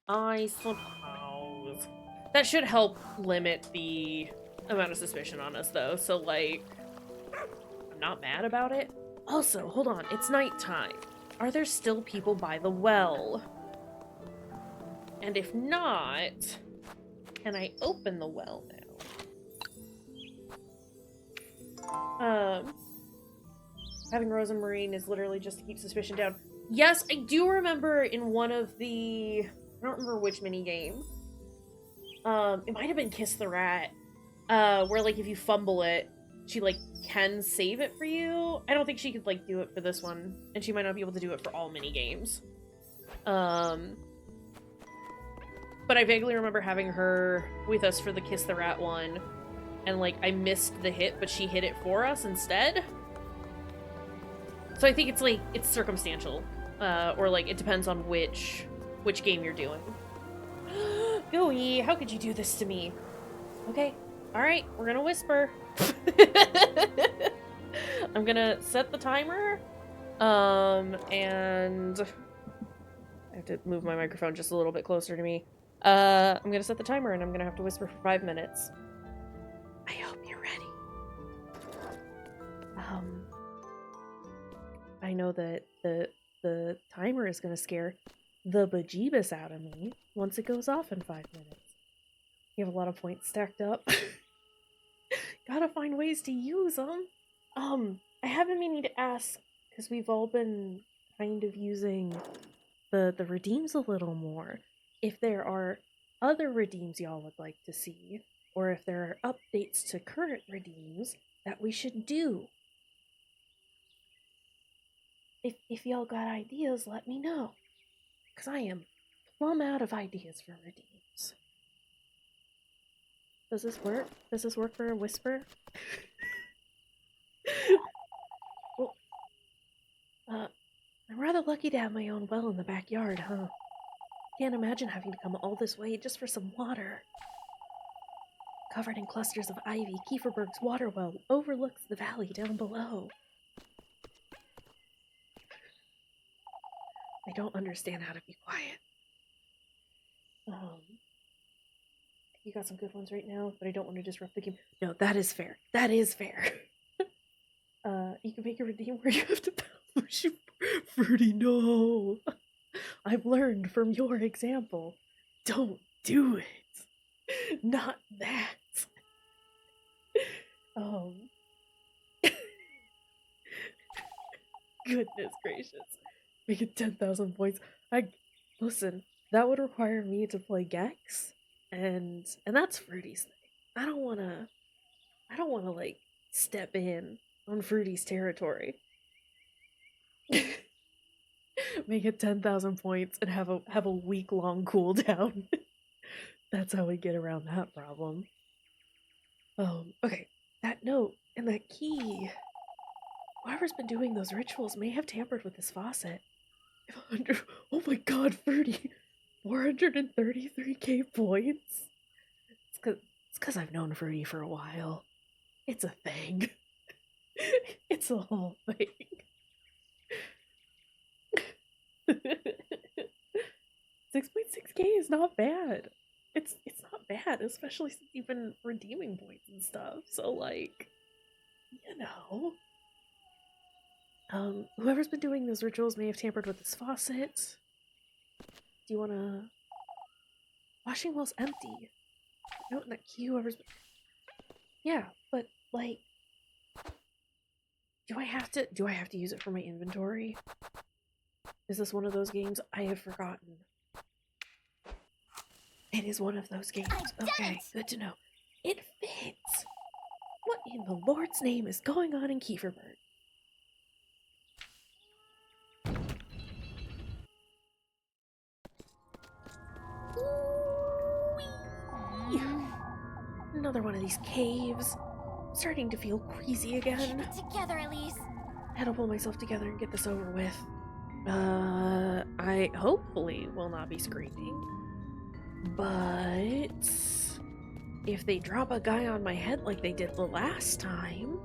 I suppose. That should help limit the amount of suspicion on us, though, so, like, I'm not mad about it. Also, hold on, it's nighttime. Are there still people by the well? And if not, can I open the well now? Having Rosmarine is literally just to keep suspicion down. Yes, I do remember in one of the... I don't remember which minigame. It might have been Kiss the Rat. where like if you fumble it, she like can save it for you. I don't think she could like do it for this one, and she might not be able to do it for all mini games. But I vaguely remember having her with us for the Kiss the Rat one, and like I missed the hit, but she hit it for us instead. So I think it's like it's circumstantial, or like it depends on which game you're doing. Gooey, how could you do this to me? Okay, all right, we're gonna whisper. I'm gonna set the timer, and I have to move my microphone just a little bit closer to me. I'm gonna set the timer, and I'm gonna have to whisper for 5 minutes. I hope you're ready. I know that the timer is gonna scare the bejeebus out of me once it goes off in 5 minutes. You have a lot of points stacked up. Gotta find ways to use them. I have been meaning to ask, because we've all been kind of using the redeems a little more, if there are other redeems y'all would like to see, or if there are updates to current redeems that we should do. If y'all got ideas, let me know, because I am plumb out of ideas for redeems. Does this work? Does this work for a whisper? Well, I'm rather lucky to have my own well in the backyard, huh? Can't imagine having to come all this way just for some water. Covered in clusters of ivy, Kayshurr's water well overlooks the valley down below. I don't understand how to be quiet. You got some good ones right now, but I don't want to disrupt the game. No, that is fair. That is fair. You can make a redeem where you have to push Fruity, no. I've learned from your example. Don't do it. Not that. Goodness gracious. Make it 10,000 points. Listen, that would require me to play Gex, and that's Fruity's thing. I don't wanna like step in on Fruity's territory. Make it 10,000 points and have a week-long cooldown. That's how we get around that problem. Okay. That note and that key. Whoever's been doing those rituals may have tampered with this faucet. Oh my god, Fruity! 433k points? It's because I've known Fruity for a while. It's a thing. It's a whole thing. 6.6k is not bad. It's not bad, especially since you've been redeeming points and stuff. So like, you know. Whoever's been doing those rituals may have tampered with this faucet. Do you wanna... Washing well's empty. No, that key, whoever's... Yeah, but, like... Do I have to use it for my inventory? Is this one of those games I have forgotten? It is one of those games. Okay, good to know. It fits! What in the Lord's name is going on in Kayshurr? Another one of these caves. I'm starting to feel queasy again. Keep it together, Elise. I had to pull myself together and get this over with. I hopefully will not be screaming. But if they drop a guy on my head like they did the last time,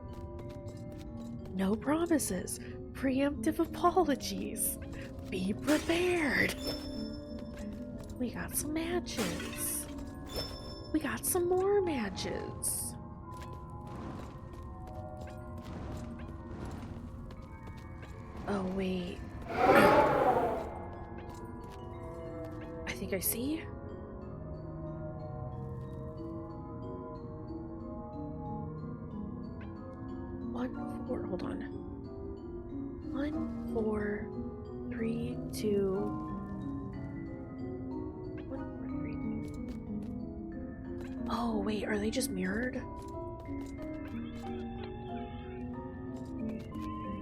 no promises. Preemptive apologies. Be prepared. We got some matches. We got some more matches. Oh, wait. I think I see. Hold on. 1, 4, 3, 2. 1, 4, 3. Oh, wait, are they just mirrored?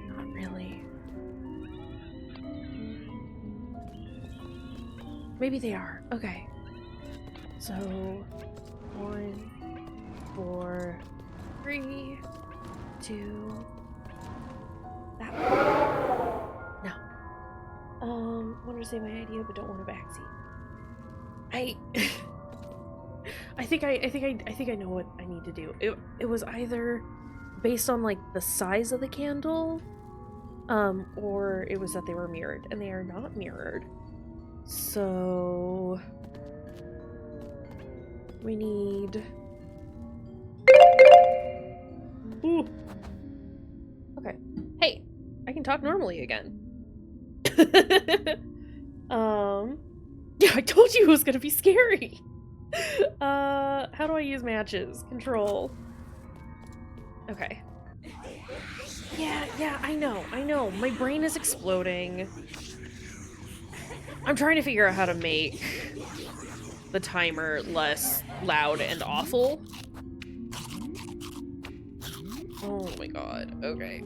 Not really. Maybe they are. Okay. So, 1, 4, 3, 2. That one. No. Want to say my idea, but don't want a backseat. I think I know what I need to do. It was either based on like the size of the candle, or it was that they were mirrored, and they are not mirrored. So we need. Ooh. Okay. Hey, I can talk normally again. Yeah, I told you it was gonna be scary. How do I use matches? Control. Okay. Yeah, I know. My brain is exploding. I'm trying to figure out how to make the timer less loud and awful. Oh my god, okay.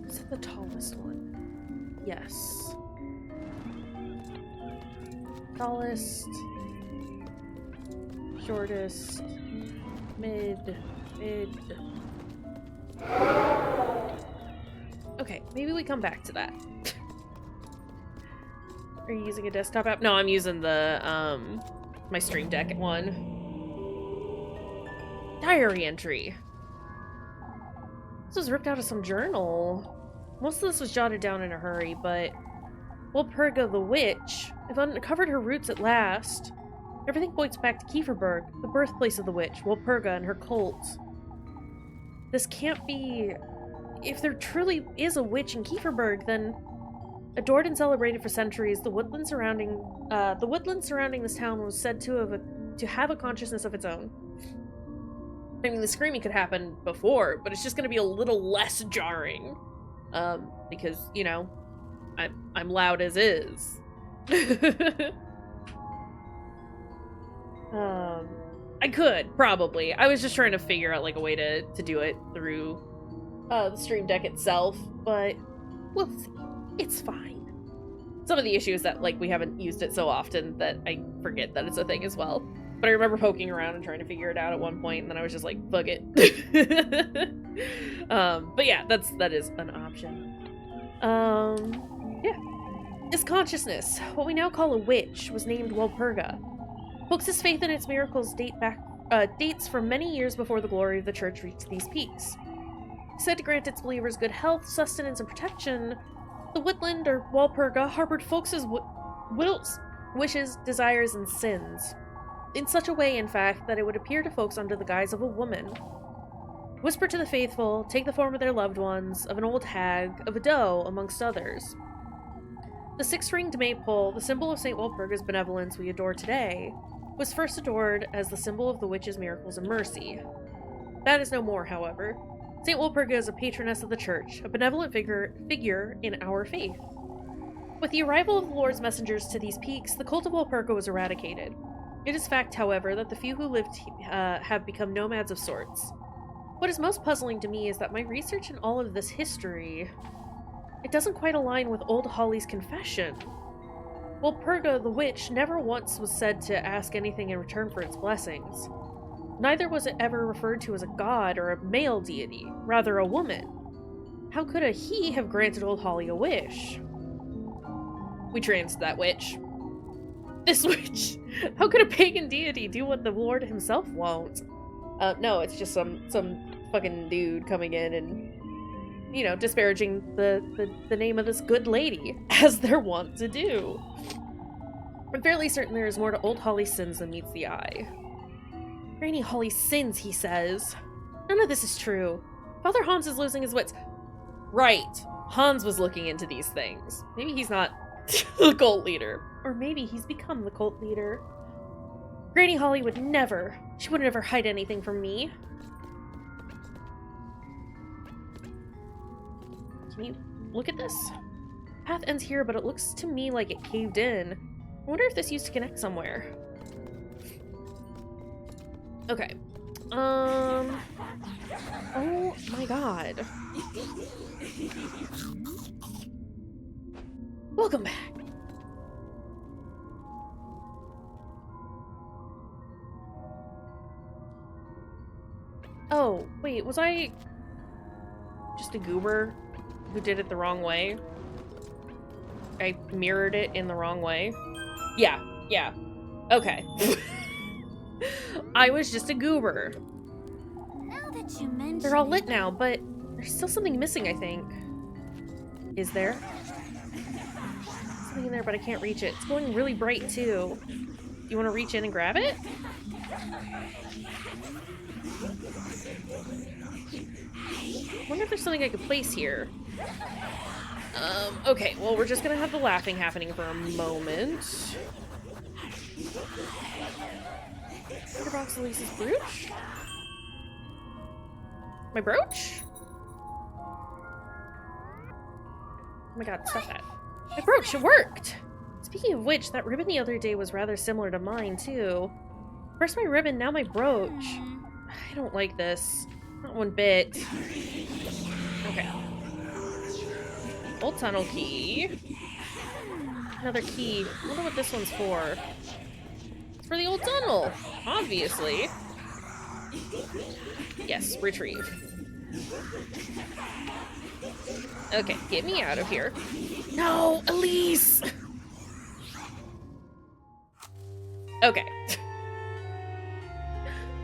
Is it the tallest one? Yes. Tallest. Shortest. Mid. Okay, maybe we come back to that. Are you using a desktop app? No, I'm using the, my Stream Deck one. Diary entry. This was ripped out of some journal. Most of this was jotted down in a hurry, but Walpurga the witch have uncovered her roots at last. Everything points back to Kayshurrr, the birthplace of the witch, Walpurga and her cult. This can't be... If there truly is a witch in Kayshurrr, then adored and celebrated for centuries, the woodland surrounding this town was said to have a consciousness of its own. I mean, the screaming could happen before, but it's just going to be a little less jarring, because you know, I'm loud as is. I could probably. I was just trying to figure out like a way to do it through the Stream Deck itself, but we'll see. It's fine. Some of the issue is that like we haven't used it so often that I forget that it's a thing as well. But I remember poking around and trying to figure it out at one point, and then I was just like, fuck it. But yeah, that is an option. Yeah. This consciousness, what we now call a witch, was named Walpurga. Folks' faith in its miracles dates from many years before the glory of the church reached these peaks. Said to grant its believers good health, sustenance, and protection, the woodland, or Walpurga, harbored folks' wills, wishes, desires, and sins. In such a way, in fact, that it would appear to folks under the guise of a woman. Whisper to the faithful, take the form of their loved ones, of an old hag, of a doe, amongst others. The six-ringed maypole, the symbol of St. Walpurga's benevolence we adore today, was first adored as the symbol of the witch's miracles and mercy. That is no more, however. St. Walpurga is a patroness of the church, a benevolent figure in our faith. With the arrival of the Lord's messengers to these peaks, the cult of Walpurga was eradicated. It is fact, however, that the few who lived have become nomads of sorts. What is most puzzling to me is that my research in all of this history, it doesn't quite align with Old Holly's confession. Walpurga, the witch, never once was said to ask anything in return for its blessings. Neither was it ever referred to as a god or a male deity, rather a woman. How could a he have granted Old Holly a wish? We transed that witch. This witch! How could a pagan deity do what the Lord himself won't? No, it's just some fucking dude coming in and, you know, disparaging the name of this good lady, as they're wont to do. I'm fairly certain there is more to Old Holly's sins than meets the eye. Granny Holly's sins, he says. None of this is true. Father Hans is losing his wits. Right. Hans was looking into these things. Maybe he's not the cult leader. Or maybe he's become the cult leader. Granny Holly would never. She would never hide anything from me. Can you look at this? path ends here, but it looks to me like it caved in. I wonder if this used to connect somewhere. Okay. Oh my god. Welcome back. Oh, wait, was I just a goober who did it the wrong way? I mirrored it in the wrong way? Yeah. Okay. I was just a goober. Now that you mention They're all lit now, but there's still something missing, I think. Is there? Something in there, but I can't reach it. It's going really bright, too. You want to reach in and grab it? I wonder if there's something I could place here. Okay, well, we're just gonna have the laughing happening for a moment. Box Elise's brooch? My brooch? Oh my god, stop that. My brooch, it worked! Speaking of which, that ribbon the other day was rather similar to mine, too. First my ribbon, now my brooch. I don't like this. Not one bit. Okay. Old tunnel key. Another key. I wonder what this one's for. It's for the old tunnel, obviously. Yes, retrieve. Okay, get me out of here. No, Elise! Okay.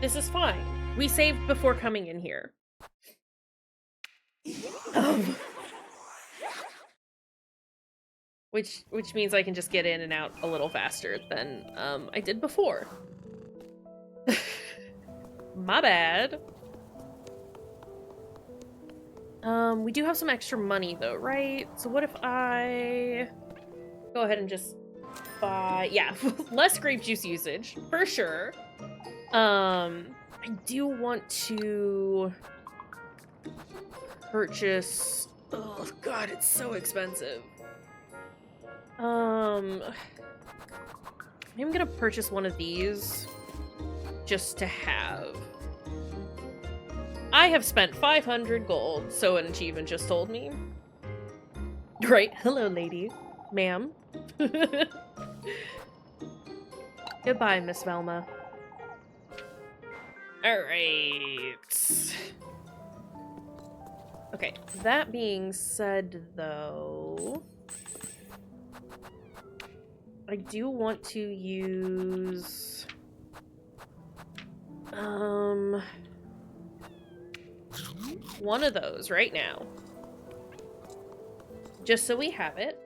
This is fine. We saved before coming in here. Which means I can just get in and out a little faster than I did before. My bad. We do have some extra money though, right? So what if I go ahead and just buy, yeah, less grape juice usage, for sure. I do want to purchase, oh god, it's so expensive. I'm gonna purchase one of these just to have. I have spent 500 gold, so an achievement just told me. Right, hello lady. Ma'am. Goodbye, Miss Velma. Alright. Okay, that being said, though, I do want to use one of those right now. Just so we have it.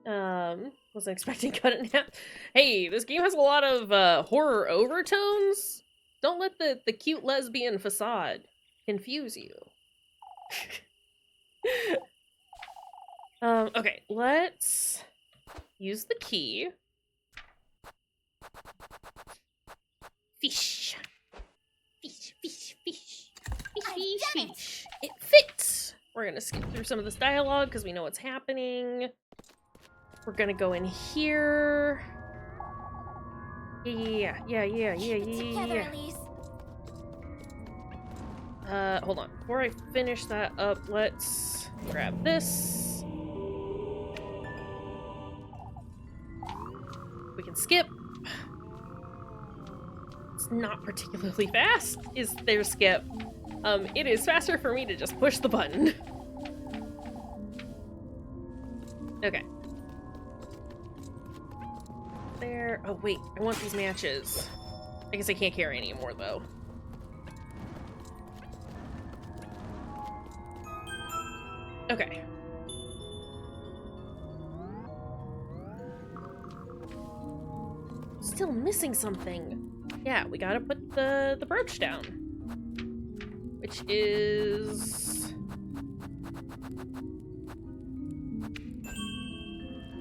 Wasn't expecting cut it in half. Hey, this game has a lot of horror overtones. Don't let the cute lesbian facade confuse you. Okay, let's use the key. Fish. Fish, fish, fish. Fish, fish, fish. It fits! We're gonna skip through some of this dialogue because we know what's happening. We're gonna go in here. Yeah. Hold on. Before I finish that up, let's grab this. We can skip. It's not particularly fast, is their skip. It is faster for me to just push the button. Okay. There. Oh, wait. I want these matches. I guess I can't carry any more, though. Okay. Still missing something. Yeah, we gotta put the brooch down. Which is...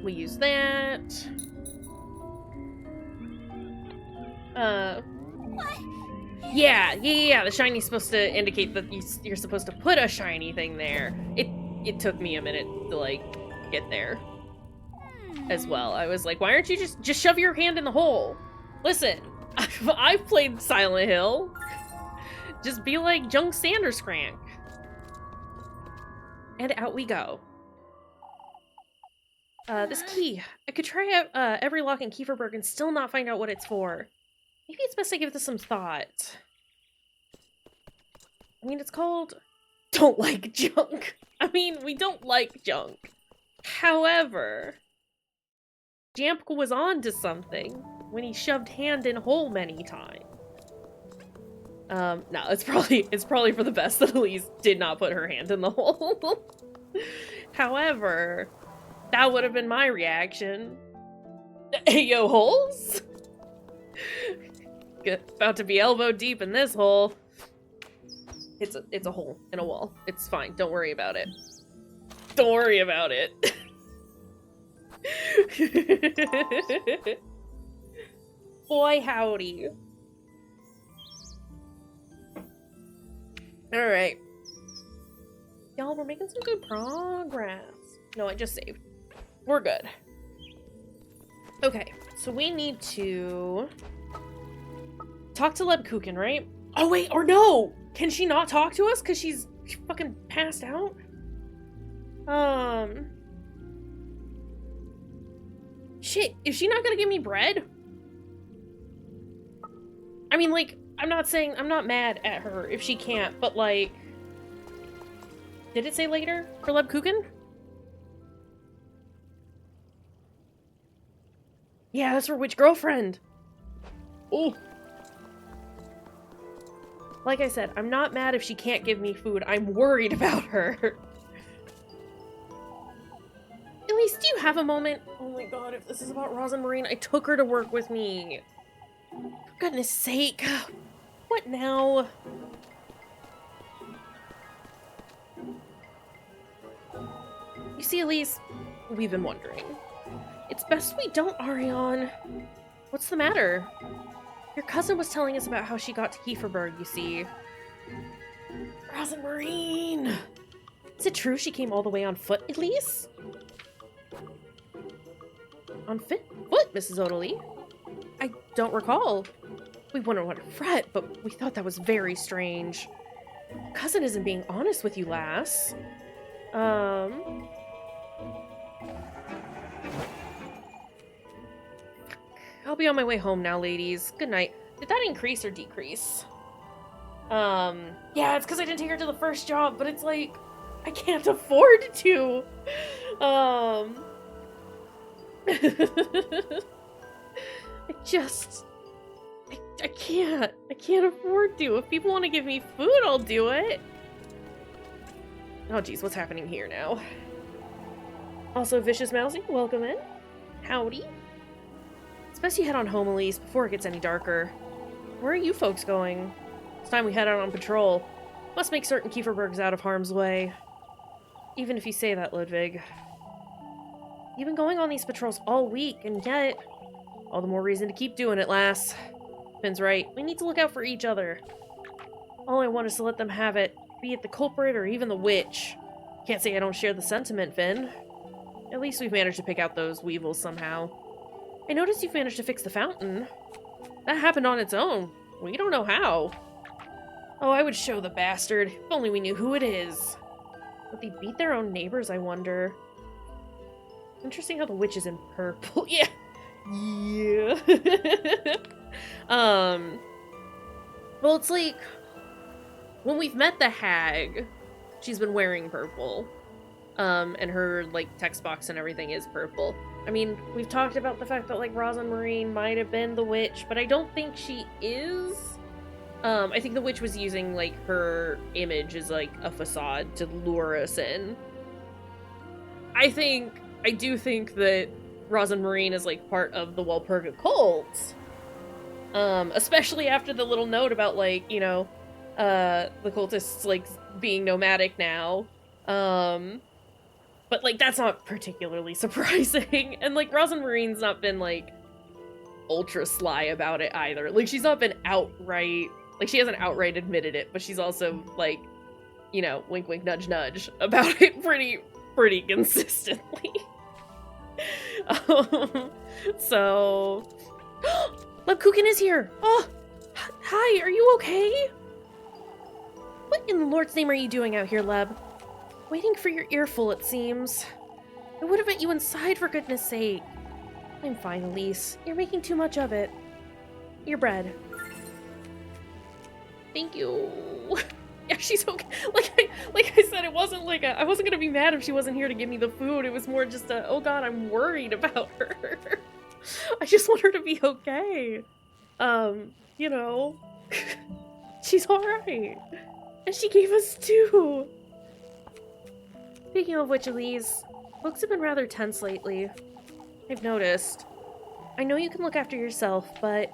we use that. What? Yeah, the shiny's supposed to indicate that you're supposed to put a shiny thing there. It took me a minute to, like, get there as well. I was like, why aren't you just shove your hand in the hole? Listen, I've played Silent Hill. Just be like Junk Sanderskrank. And out we go. This key. I could try out every lock in Kayshurrr and still not find out what it's for. Maybe it's best I give this some thought. I mean, it's called Don't Like Junk. I mean, we don't like junk. However, Jampka was on to something when he shoved hand in hole many times. No, it's probably for the best that Elise did not put her hand in the hole. However, that would have been my reaction. Hey, yo, holes? About to be elbow deep in this hole. It's a hole in a wall. It's fine. Don't worry about it. Don't worry about it. Boy, howdy. Alright. Y'all, we're making some good progress. No, I just saved. We're good. Okay, so we need to talk to Lebkuchen, right? Oh, wait, or no! Can she not talk to us? Because she's fucking passed out? Shit, is she not gonna give me bread? I mean, like, I'm not mad at her if she can't, but like... Did it say later for Lebkuchen? Yeah, that's for which girlfriend? Oh. Like I said, I'm not mad if she can't give me food. I'm worried about her. Elise, do you have a moment? Oh my god, if this is about Rosamarine, I took her to work with me. For goodness sake. What now? You see, Elise, we've been wondering. It's best we don't, Ariane. What's the matter? Your cousin was telling us about how she got to Kayshurrr, you see. Rosamarine! Is it true she came all the way on foot, Elise? On foot, Mrs. Odalie? I don't recall. We wouldn't want to fret, but we thought that was very strange. Cousin isn't being honest with you, lass. I'll be on my way home now, ladies. Good night. Did that increase or decrease? Yeah, it's because I didn't take her to the first job, but it's like, I can't afford to. I can't afford to. If people want to give me food, I'll do it. Oh geez, what's happening here now? Also, Vicious Mousy, welcome in. Howdy. It's best you head on home, Elise, before it gets any darker. Where are you folks going? It's time we head out on patrol. Must make certain Kayshurr's out of harm's way. Even if you say that, Ludwig. You've been going on these patrols all week, and yet... all the more reason to keep doing it, lass. Finn's right. We need to look out for each other. All I want is to let them have it, be it the culprit or even the witch. Can't say I don't share the sentiment, Finn. At least we've managed to pick out those weevils somehow. I noticed you've managed to fix the fountain. That happened on its own. We don't know how. Oh, I would show the bastard. If only we knew who it is. Would they beat their own neighbors, I wonder? Interesting how the witch is in purple. Yeah. Yeah. Well, it's like, when we've met the hag, she's been wearing purple. And her, like, text box and everything is purple. I mean, we've talked about the fact that, like, Rosamarine might have been the witch, but I don't think she is. I think the witch was using, like, her image as, like, a facade to lure us in. I do think that Rosamarine is, like, part of the Walpurga cult. Especially after the little note about, like, you know, the cultists, like, being nomadic now. But, like, that's not particularly surprising. And, like, Rosamarine's not been, like, ultra sly about it either. Like, she's not been outright... like, she hasn't outright admitted it, but she's also, like, you know, wink, wink, nudge, nudge about it pretty pretty consistently. So... Lebkuchen is here! Oh! Hi, are you okay? What in the Lord's name are you doing out here, Leb? Waiting for your earful, it seems. I would have let you inside, for goodness sake. I'm fine, Elise. You're making too much of it. Your bread. Thank you. Yeah, she's okay. Like I said, it wasn't like I wasn't gonna be mad if she wasn't here to give me the food. It was more just a, oh god, I'm worried about her. I just want her to be okay. You know, she's alright. And she gave us 2. Speaking of which, Elise, folks have been rather tense lately. I've noticed. I know you can look after yourself, but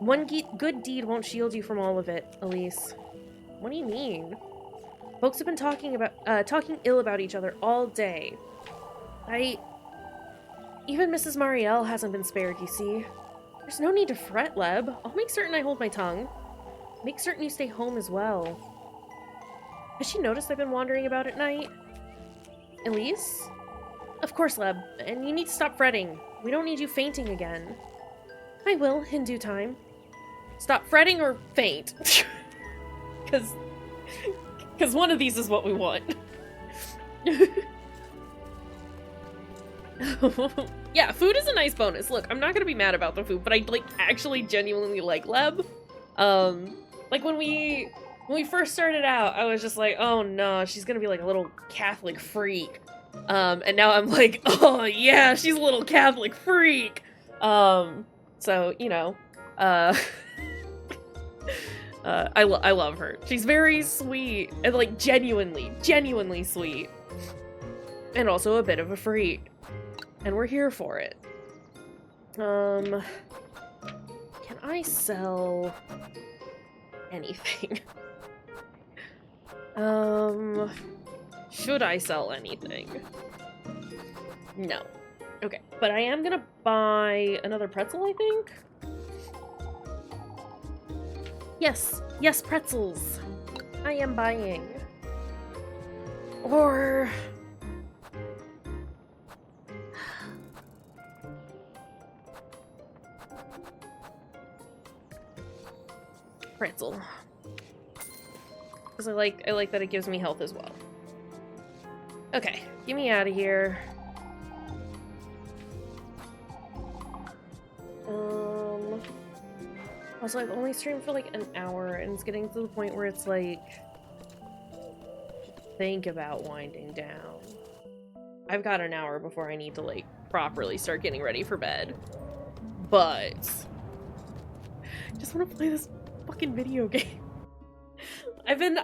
one good deed won't shield you from all of it, Elise. What do you mean? Folks have been talking ill about each other all day. Even Mrs. Marielle hasn't been spared, you see. There's no need to fret, Leb. I'll make certain I hold my tongue. Make certain you stay home as well. Has she noticed I've been wandering about at night? Elise? Of course, Leb. And you need to stop fretting. We don't need you fainting again. I will, in due time. Stop fretting or faint. Because one of these is what we want. Yeah, food is a nice bonus. Look, I'm not gonna be mad about the food, but I, like, actually genuinely like Leb. Like, when we first started out, I was just like, oh no, she's gonna be like a little Catholic freak. And now I'm like, oh yeah, she's a little Catholic freak. So, you know, I love her. She's very sweet, and like genuinely sweet. And also a bit of a freak. And we're here for it. Can I sell anything? Should I sell anything? No. Okay, but I am gonna buy another pretzel, I think? Yes, pretzels. I am buying. Or... pretzel. Because I like that it gives me health as well. Okay, get me out of here. Also, I've only streamed for like an hour, and it's getting to the point where it's like, think about winding down. I've got an hour before I need to like properly start getting ready for bed. But I just want to play this fucking video game. I've been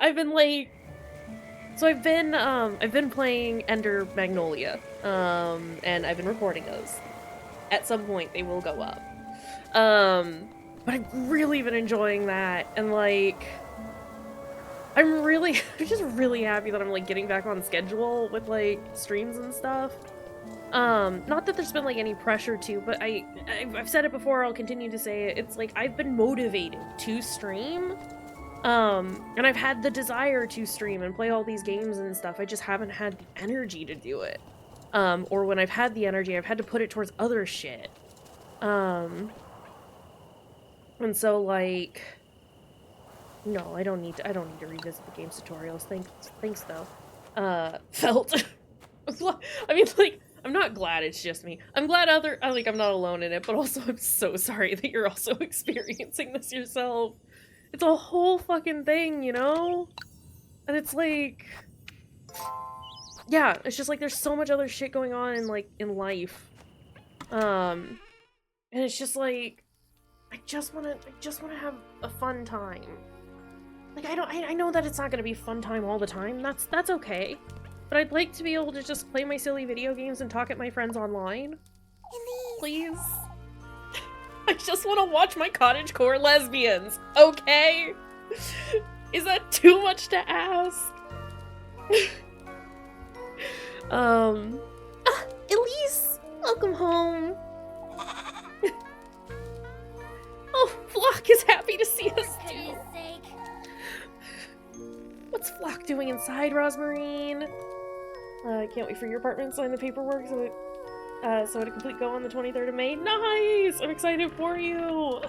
playing Ender Magnolia, and I've been recording those. At some point, they will go up. But I've really been enjoying that, and like, I'm just really happy that I'm like getting back on schedule with like streams and stuff. Not that there's been like any pressure to, but I've said it before, I'll continue to say it. It's like I've been motivated to stream, and I've had the desire to stream and play all these games and stuff. I just haven't had the energy to do it. Or when I've had the energy, I've had to put it towards other shit. And so like, no, I don't need to revisit the game's tutorials. Thanks though. Felt. I mean, like, I'm not glad it's just me. I'm glad I'm not alone in it, but also I'm so sorry that you're also experiencing this yourself. It's a whole fucking thing, you know? And it's like, yeah, it's just like there's so much other shit going on in life. And it's just like, I just wanna have a fun time. Like, I know that it's not gonna be a fun time all the time. That's okay. But I'd like to be able to just play my silly video games and talk at my friends online. Please. I just want to watch my cottagecore lesbians, okay? Is that too much to ask? Elise! Welcome home! Oh, Flock is happy to see us too! What's Flock doing inside, Rosmarine? I can't wait for your apartment to sign the paperwork so to complete go on the 23rd of May. Nice! I'm excited for you!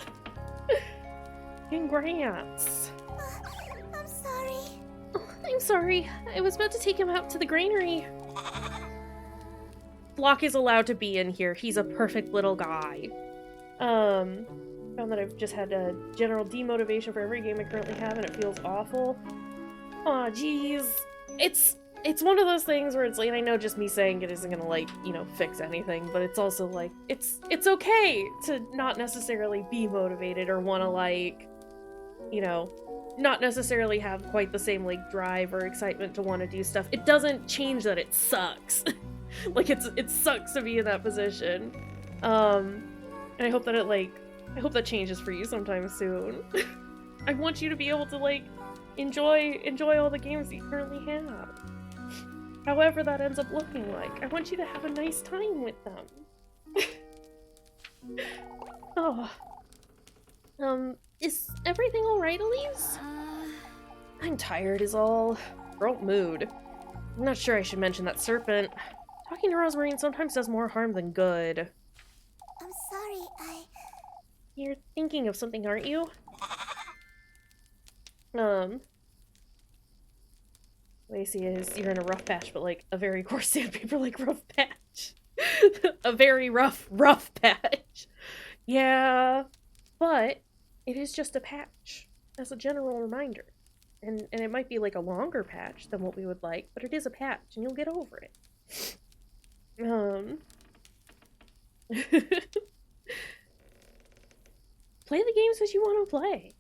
Congrats! I'm sorry. Oh, I'm sorry. I was about to take him out to the granary. Flock is allowed to be in here. He's a perfect little guy. Found that I've just had a general demotivation for every game I currently have, and it feels awful. Aw, jeez. It's one of those things where it's like, and I know just me saying it isn't gonna, like, you know, fix anything, but it's also like, it's okay to not necessarily be motivated or want to, like, you know, not necessarily have quite the same, like, drive or excitement to want to do stuff. It doesn't change that it sucks. Like, it sucks to be in that position. And I hope that I hope that changes for you sometime soon. I want you to be able to, like, enjoy all the games that you currently have. However that ends up looking like. I want you to have a nice time with them. Oh. Is everything alright, Elise? I'm tired is all. Girl mood. I'm not sure I should mention that serpent. Talking to Rosemarine sometimes does more harm than good. I'm sorry, You're thinking of something, aren't you? What I see is you're in a rough patch, but like a very coarse sandpaper like rough patch. A very rough patch. Yeah, but it is just a patch. As a general reminder. And it might be like a longer patch than what we would like, but it is a patch and you'll get over it. Play the games as you want to play.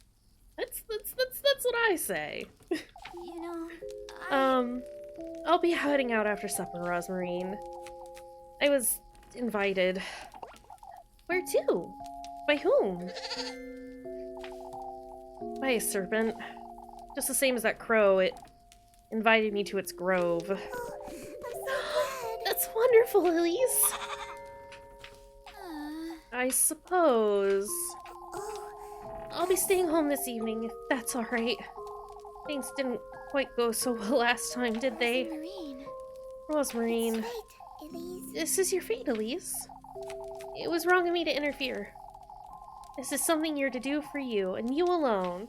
That's what I say. you know, I'll be heading out after supper, Rosemarine. I was invited. Where to? By whom? By a serpent. Just the same as that crow, it invited me to its grove. Oh, I'm so glad. That's wonderful, Elise. I suppose. Oh, I'll be staying home this evening, if that's alright. Things didn't quite go so well last time, did they? Marine. Rosemarine. It's fate, Elise. This is your fate, Elise. It was wrong of me to interfere. This is something you're to do for you, and you alone.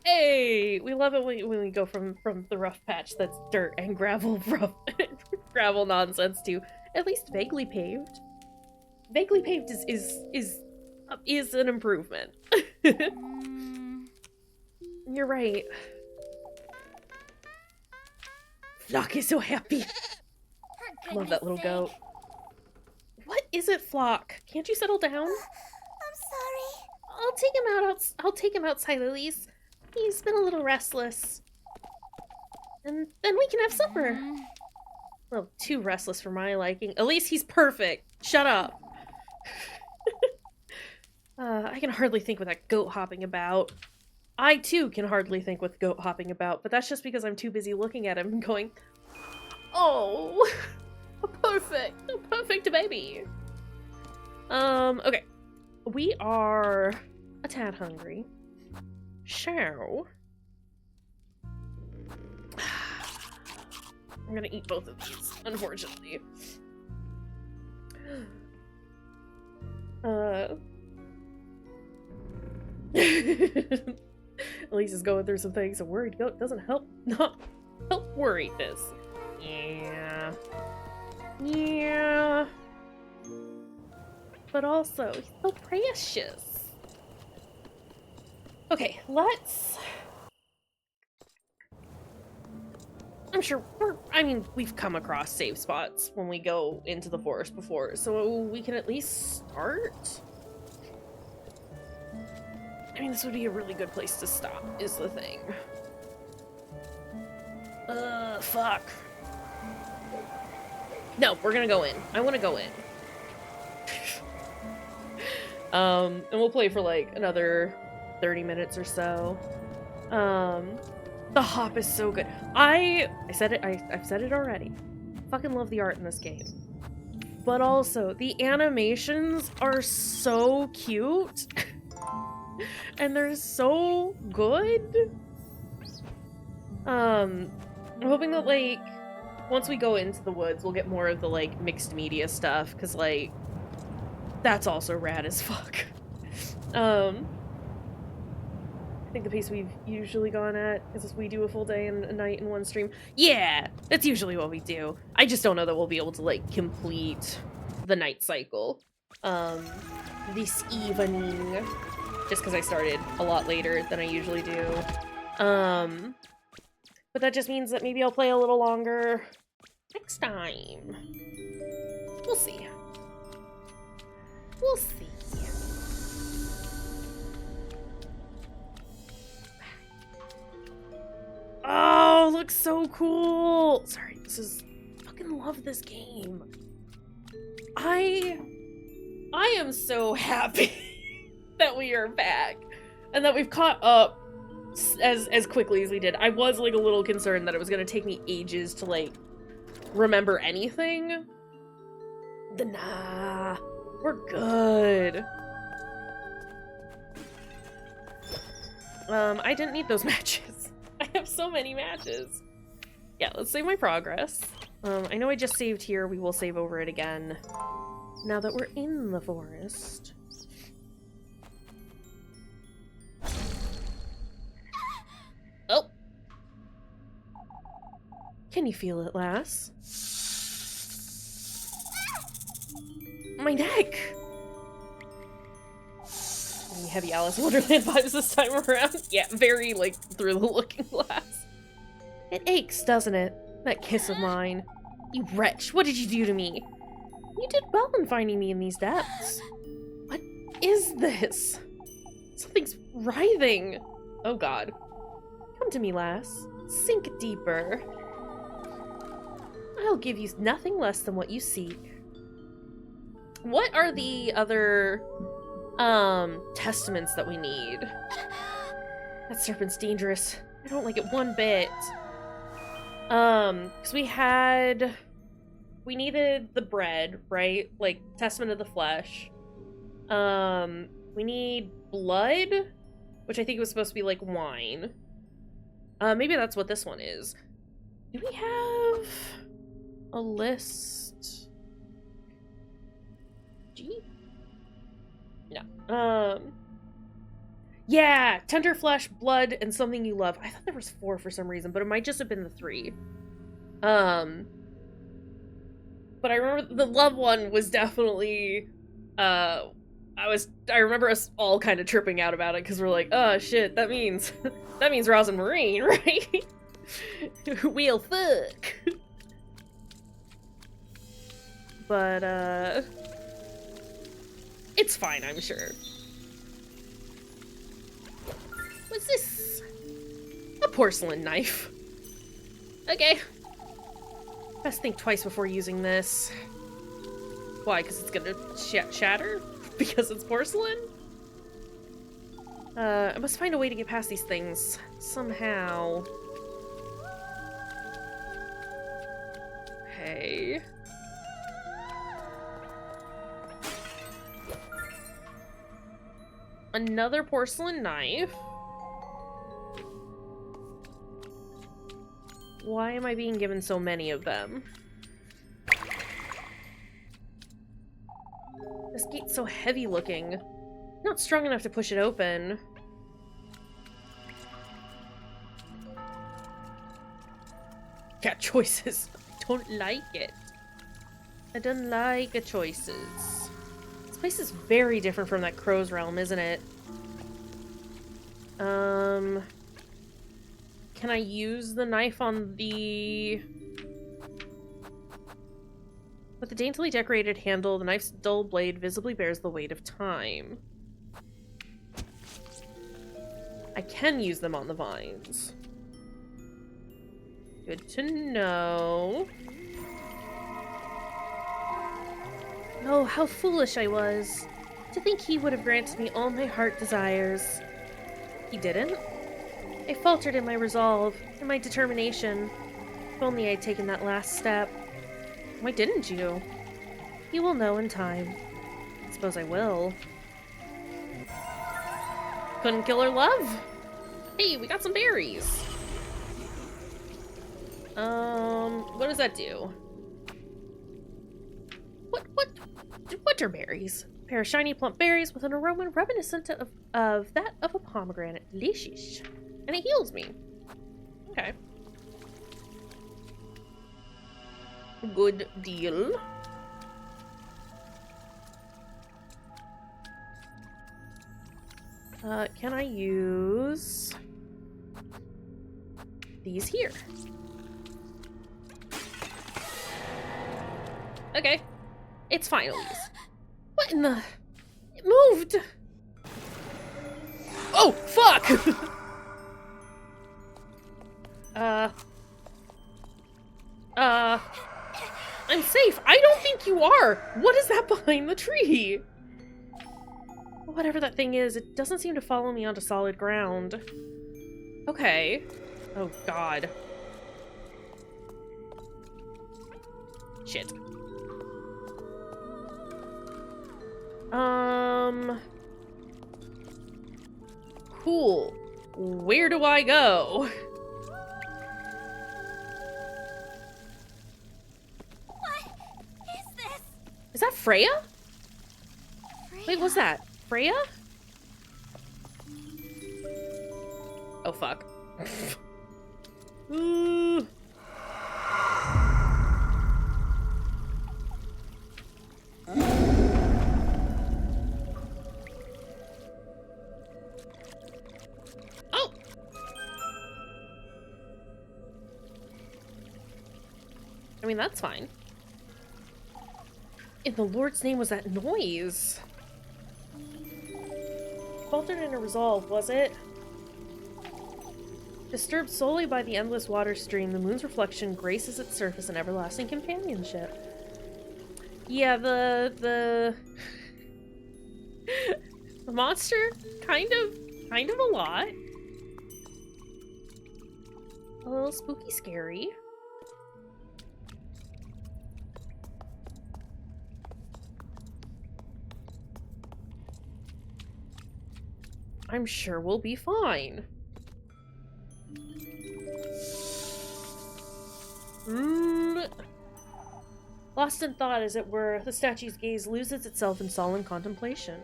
Hey! We love it when we go from the rough patch that's dirt and gravel gravel nonsense to at least vaguely paved. Vaguely paved is an improvement. You're right. Flock is so happy. Love that little goat. What is it, Flock? Can't you settle down? I'm sorry. I'll take him outside, Elise. He's been a little restless. And then we can have supper. Well, too restless for my liking. Elise, he's perfect. Shut up. I can hardly think with that goat hopping about. I, too, can hardly think with goat hopping about, but that's just because I'm too busy looking at him and going, oh, a perfect baby. Okay. We are a tad hungry. So, I'm gonna eat both of these, unfortunately. Elise is going through some things. A worried goat doesn't help not help worriedness. Yeah. Yeah. But also, he's so precious. Okay, let's... I'm sure we've come across save spots when we go into the forest before, so we can at least start? I mean, this would be a really good place to stop, is the thing. Fuck. No, we're gonna go in. I wanna go in. And we'll play for like another 30 minutes or so. The hop is so good. I've said it already. Fucking love the art in this game. But also, the animations are so cute. And they're so good. I'm hoping that, like, once we go into the woods, we'll get more of the, like, mixed media stuff, because, like, that's also rad as fuck. I think the pace we've usually gone at is we do a full day and a night in one stream. Yeah, that's usually what we do. I just don't know that we'll be able to, like, complete the night cycle this evening, just because I started a lot later than I usually do. But that just means that maybe I'll play a little longer next time. We'll see. We'll see. Oh, looks so cool! Sorry, fucking love this game. I am so happy that we are back and that we've caught up as quickly as we did. I was, like, a little concerned that it was gonna take me ages to, like, remember anything. Nah, we're good. I didn't need those matches. I have so many matches. Yeah, let's save my progress. I know I just saved here. We will save over it again now that we're in the forest. Oh! Can you feel it, lass? My neck! Any heavy Alice in Wonderland vibes this time around? Yeah, very, like, through the looking glass. It aches, doesn't it? That kiss of mine. You wretch, what did you do to me? You did well in finding me in these depths. What is this? Something's writhing. Oh god. Come to me, lass. Sink deeper. I'll give you nothing less than what you seek. What are the other, testaments that we need? That serpent's dangerous. I don't like it one bit. Because we needed the bread, right? Like, testament of the flesh. We need blood, which I think was supposed to be, like, wine. Maybe that's what this one is. Do we have a list? G? No. Yeah! Tender flesh, blood, and something you love. I thought there was 4 for some reason, but it might just have been the 3. But I remember the love one was definitely, I remember us all kind of tripping out about it, because we're like, oh shit, that means Roz and Marine, right? We'll fuck. But, it's fine, I'm sure. What's this? A porcelain knife. Okay. Best think twice before using this. Why? Because it's gonna shatter? Because it's porcelain? I must find a way to get past these things. Somehow. Hey. Another porcelain knife. Why am I being given so many of them? This gate's so heavy looking. Not strong enough to push it open. Got choices. I don't like it. I don't like the choices. This place is very different from that crow's realm, isn't it? Can I use the knife on the... With the daintily decorated handle, the knife's dull blade visibly bears the weight of time. I can use them on the vines. Good to know. Oh, how foolish I was. To think he would have granted me all my heart desires. He didn't? I faltered in my resolve, in my determination. If only I'd taken that last step. Why didn't you? You will know in time. I suppose I will. Couldn't kill her love? Hey, we got some berries. What does that do? What are berries? A pair of shiny plump berries with an aroma reminiscent of that of a pomegranate. Delicious. And it heals me. Okay. Good deal. Can I use these here? Okay. It's fine, Elise. What in the... It moved! Oh, fuck! I'm safe. I don't think you are! What is that behind the tree? Whatever that thing is, it doesn't seem to follow me onto solid ground. Okay. Oh, God. Shit. Cool. Where do I go? What is this? Is that Freya? Wait, what's that? Freya? Oh, fuck. Ooh. Oh! I mean, that's fine. In the Lord's name was that noise? Faltered in a resolve, was it? Disturbed solely by the endless water stream, the moon's reflection graces its surface in everlasting companionship. Yeah, the monster, kind of a lot. A little spooky scary. I'm sure we'll be fine. Lost in thought, as it were, the statue's gaze loses itself in solemn contemplation.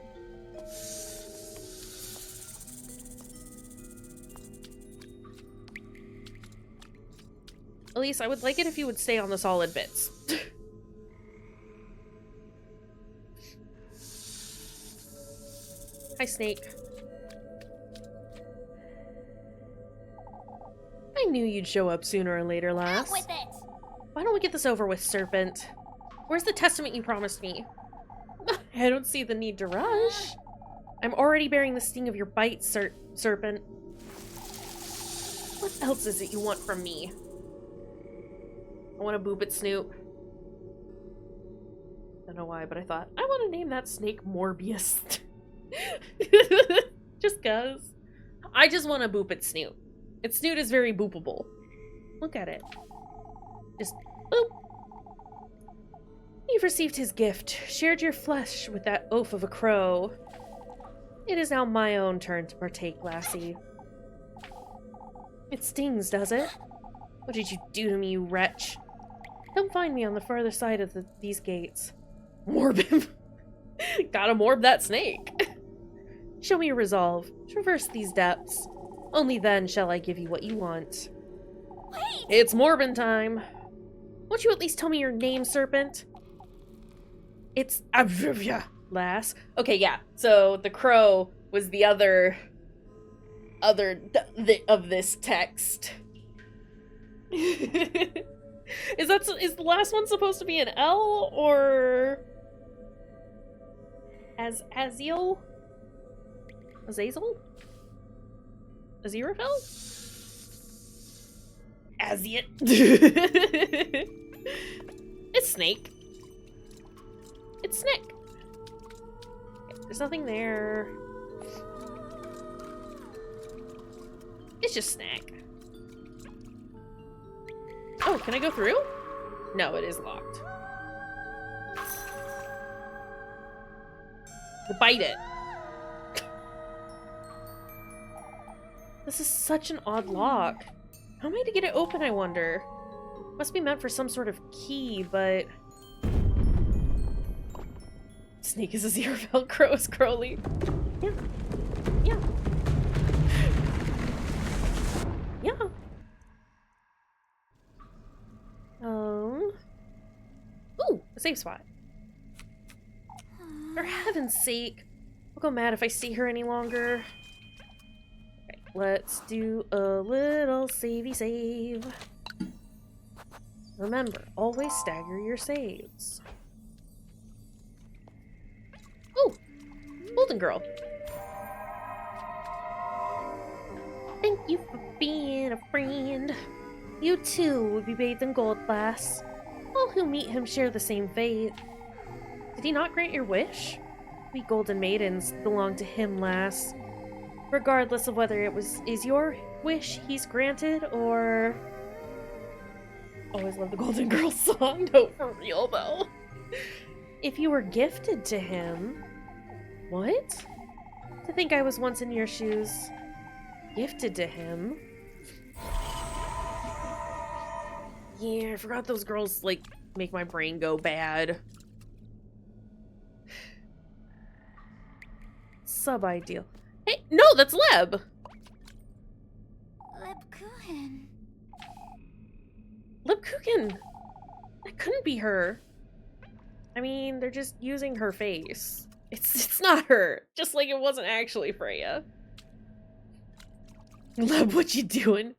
Elise, I would like it if you would stay on the solid bits. Hi, Snake. I knew you'd show up sooner or later, lass. Out with it! Why don't we get this over with, Serpent? Where's the testament you promised me? I don't see the need to rush. I'm already bearing the sting of your bite, Serpent. What else is it you want from me? I want to boop at Snoot. Don't know why, but I thought, I want to name that snake Morbius. Just cuz. I just want to boop at Snoot. Its Snoot is very boopable. Look at it. Just boop. You've received his gift, shared your flesh with that oaf of a crow. It is now my own turn to partake, lassie. It stings, does it? What did you do to me, you wretch? Come find me on the further side of these gates. Morb him. Gotta morb that snake. Show me your resolve. Traverse these depths. Only then shall I give you what you want. Wait! It's Morbin time. Won't you at least tell me your name, Serpent? It's Abvivia, lass. Okay, yeah. So the crow was the other of this text. Is the last one supposed to be an L or Azazel? Azazel? Aziraphale? Aziot. It's Snake. It's Snake. Okay, there's nothing there. It's just Snack. Oh, can I go through? No, it is locked. We'll bite it. This is such an odd lock. How am I to get it open, I wonder? Must be meant for some sort of key, but... Snake is a zero Velcro is Crowley. Yeah. Yeah. Yeah. Ooh, a safe spot. For heaven's sake. I'll go mad if I see her any longer. Okay, let's do a little savey save. Remember, always stagger your saves. Ooh, Golden Girl. Thank you for being a friend. You too will be bathed in gold, lass. All who meet him share the same fate. Did he not grant your wish? We golden maidens belong to him, lass. Regardless of whether is your wish he's granted, or... Always love the Golden Girl song, no, for real, though. If you were gifted to him... What? To think I was once in your shoes. Gifted to him? Yeah, I forgot those girls, like, make my brain go bad. Sub-ideal. Hey, no, that's Leb! Lebkuchen. Lebkuchen! That couldn't be her. I mean, they're just using her face. It's not her. Just like it wasn't actually Freya. Leb, what you doing?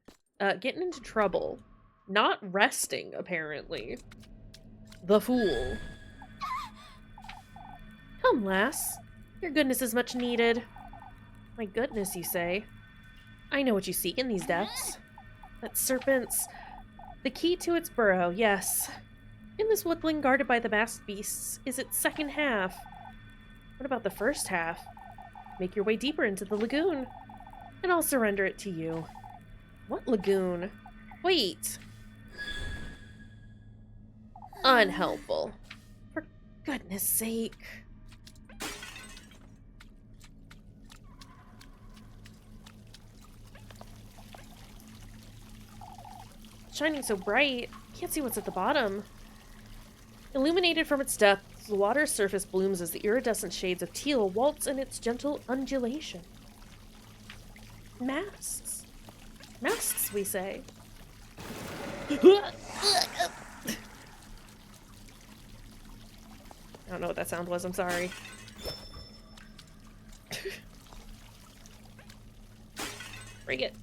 Getting into trouble. Not resting, apparently. The fool. Come, lass. Your goodness is much needed. My goodness, you say? I know what you seek in these depths. That serpent's... The key to its burrow, yes. In this woodland guarded by the masked beasts is its second half. What about the first half? Make your way deeper into the lagoon, and I'll surrender it to you. What lagoon? Wait. Unhelpful. For goodness sake. Shining so bright, can't see what's at the bottom. Illuminated from its depths, the water's surface blooms as the iridescent shades of teal waltz in its gentle undulation. Masks. Masks, we say. I don't know what that sound was, I'm sorry. Break it.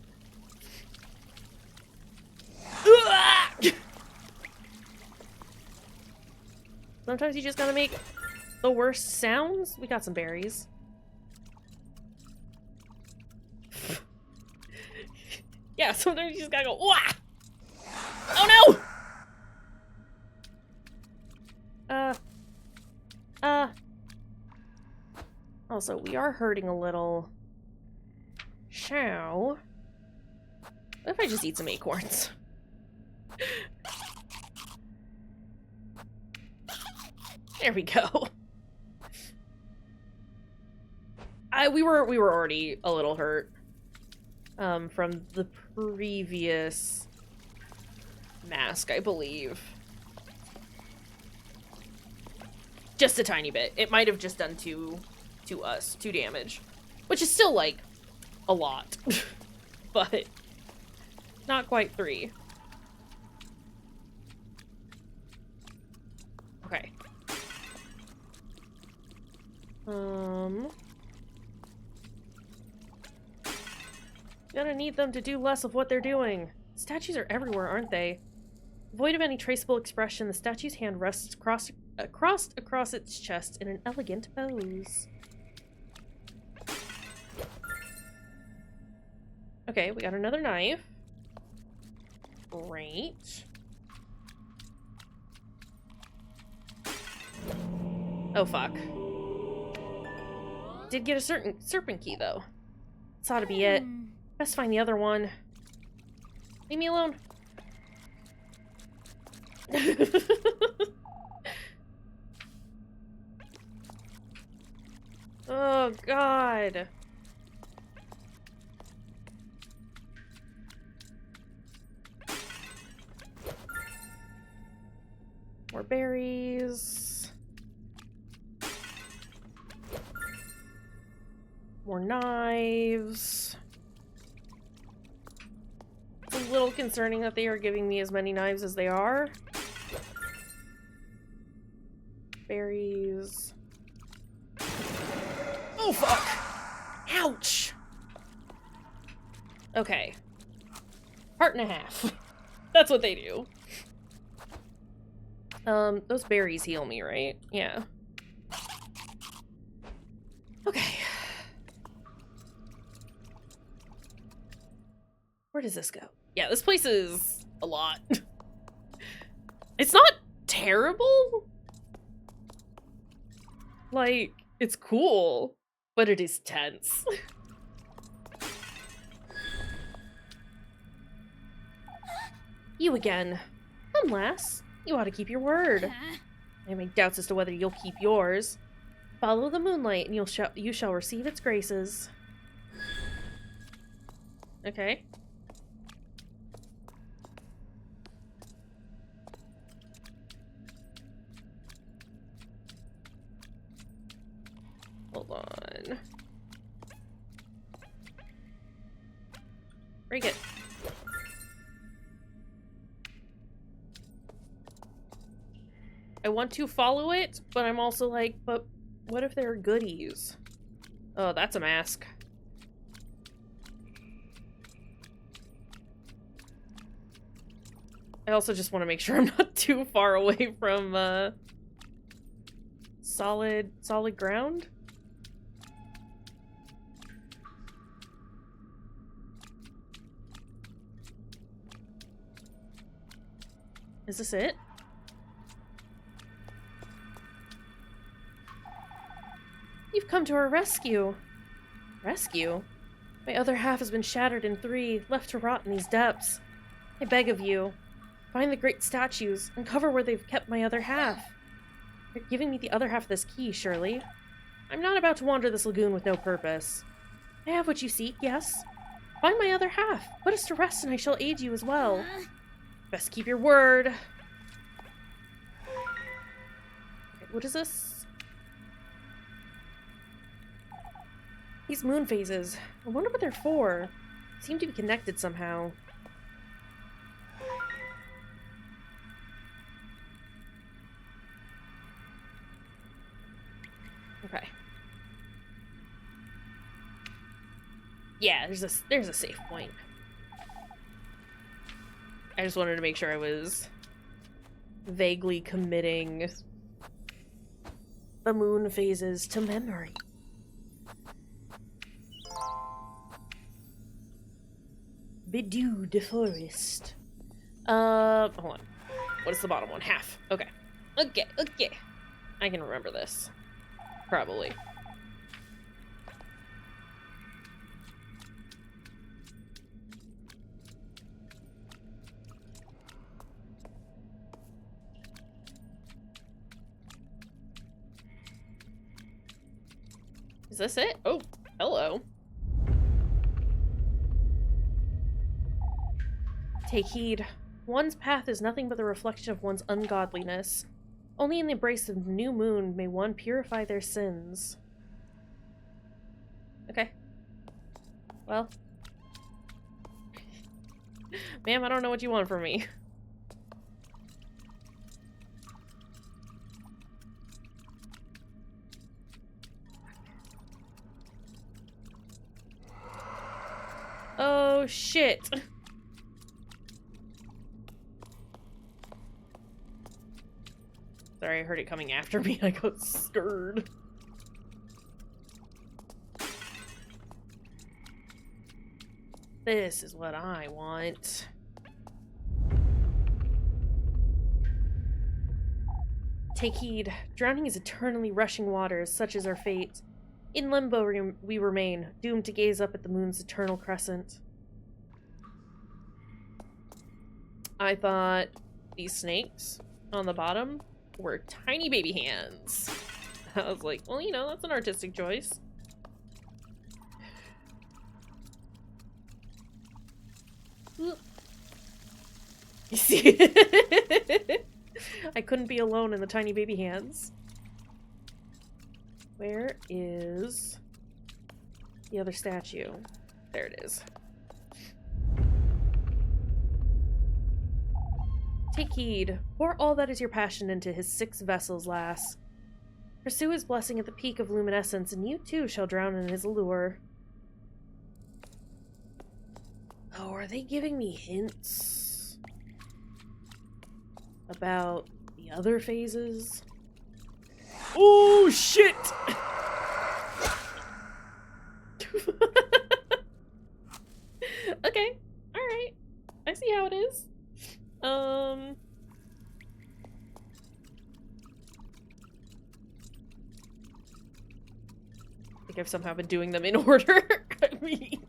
Sometimes you just gotta make the worst sounds. We got some berries. Yeah, sometimes you just gotta go, wah! Oh no! Also, we are hurting a little. What if I just eat some acorns? There we go. We were already a little hurt from the previous mask, I believe. Just a tiny bit. It might have just done two damage, which is still like a lot, but not quite 3. Okay. Gonna need them to do less of what they're doing. Statues are everywhere, aren't they? Void of any traceable expression, the statue's hand rests crossed across its chest in an elegant pose. Okay, we got another knife. Great. Oh, fuck. Did get a certain serpent key, though. This ought to be it. Best find the other one. Leave me alone. Oh, God. More berries. More knives. It's a little concerning that they are giving me as many knives as they are. Berries. Oh, fuck! Ouch! Okay. Heart and a half. That's what they do. Those berries heal me, right? Yeah. Okay. Where does this go? Yeah, this place is a lot. It's not terrible. Like, it's cool, but it is tense. You again. Come, lass. You ought to keep your word. I have my doubts as to whether you'll keep yours. Follow the moonlight, and you shall receive its graces. Okay. Hold on. Break it. I want to follow it, but I'm also like, but what if there are goodies? Oh, that's a mask. I also just want to make sure I'm not too far away from, solid ground. Is this it? You've come to our rescue. Rescue? My other half has been shattered in 3, left to rot in these depths. I beg of you, find the great statues, and cover where they've kept my other half. You're giving me the other half of this key, surely. I'm not about to wander this lagoon with no purpose. I have what you seek, yes. Find my other half. Put us to rest, and I shall aid you as well. Best keep your word. Okay, what is this? These moon phases. I wonder what they're for. They seem to be connected somehow. Okay. Yeah, there's a safe point. I just wanted to make sure I was vaguely committing the moon phases to memory. Bedew the forest. Hold on. What is the bottom one? Half. Okay. Okay. I can remember this. Probably. Is this it? Oh, hello. Take heed. One's path is nothing but the reflection of one's ungodliness. Only in the embrace of the new moon may one purify their sins. Okay. Well. Ma'am, I don't know what you want from me. Oh, shit. Sorry, I heard it coming after me. I got scared. This is what I want. Take heed. Drowning is eternally rushing waters, such is our fate. In limbo we remain, doomed to gaze up at the moon's eternal crescent. I thought these snakes on the bottom were tiny baby hands. I was like, well, you know, that's an artistic choice. You see? I I couldn't be alone in the tiny baby hands. Where is the other statue? There it is. Take heed. Pour all that is your passion into his 6 vessels, lass. Pursue his blessing at the peak of luminescence, and you too shall drown in his allure. Oh, are they giving me hints about the other phases? Oh, shit! Okay, alright. I see how it is. I think I've somehow been doing them in order. I mean,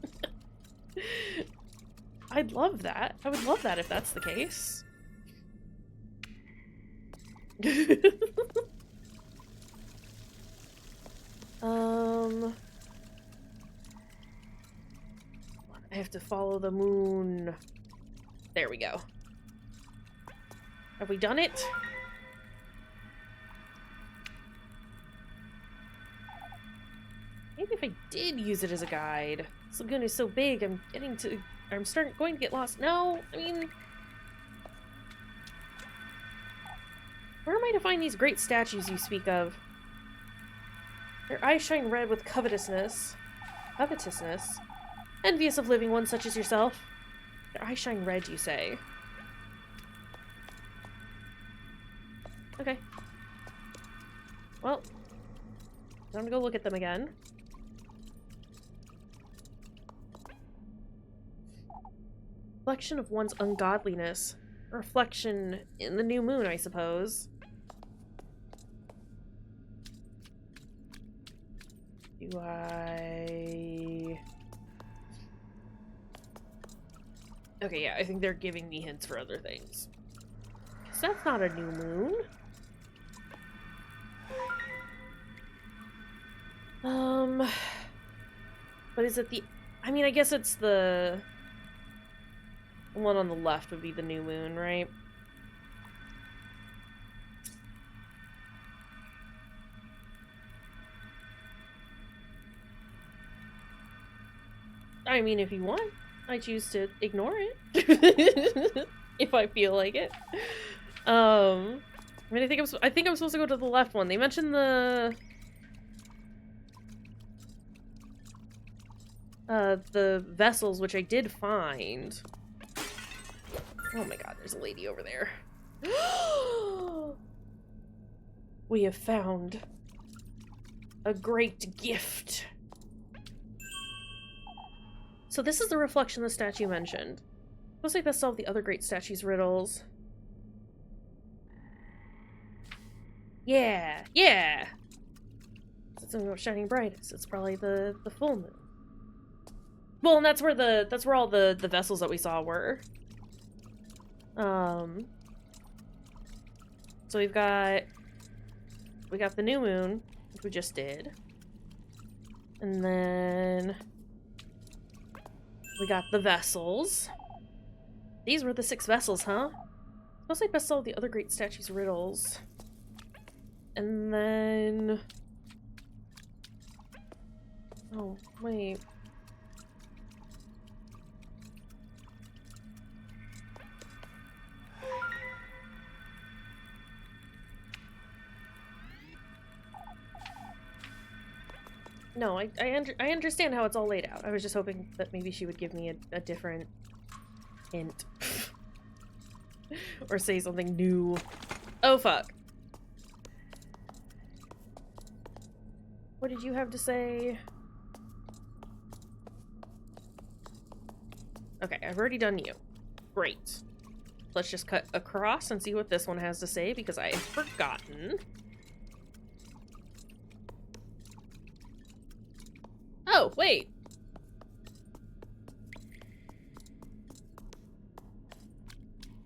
I'd love that. I would love that if that's the case. I have to follow the moon. There we go. Have we done it? Maybe if I did use it as a guide. This lagoon is so big, I'm going to get lost. No, I mean, where am I to find these great statues you speak of? Their eyes shine red with covetousness. Envious of living one such as yourself. Their eyes shine red, you say. Okay. Well, I'm gonna go look at them again. Reflection of one's ungodliness. A reflection in the new moon, I suppose. Do I... Okay, yeah, I think they're giving me hints for other things. Because that's not a new moon. But is it the... I mean, I guess it's the one on the left would be the new moon, right? I mean, if you want, I choose to ignore it. If I feel like it. I mean, I think I'm supposed to go to the left one. They mentioned the vessels, which I did find. Oh my god, there's a lady over there. We have found a great gift. So this is the reflection the statue mentioned. Looks like that solved the other great statue's riddles. Yeah, yeah! It's shining brightest. It's probably the full moon. Well, and that's where all the vessels that we saw were. So we got the new moon, which we just did. And then we got the vessels. These were the 6 vessels, huh? Suppose I best solve the other great statue's riddles. And then... Oh, wait. No, I understand how it's all laid out. I was just hoping that maybe she would give me a different hint. Or say something new. Oh, fuck. What did you have to say? Okay, I've already done you. Great. Let's just cut across and see what this one has to say, because I have forgotten. Oh, wait.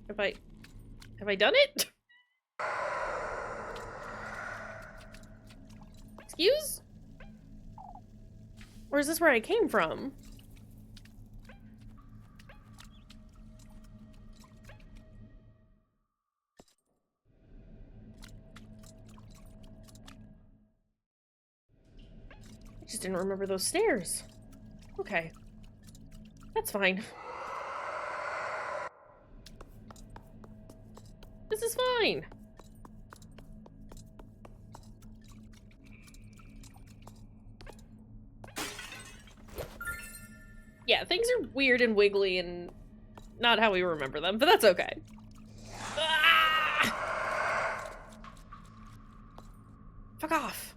Have I done it? Excuse? Or is this where I came from? didn't remember those stairs. Okay. That's fine. This is fine. Yeah, things are weird and wiggly and not how we remember them, but that's okay. Ah! Fuck off.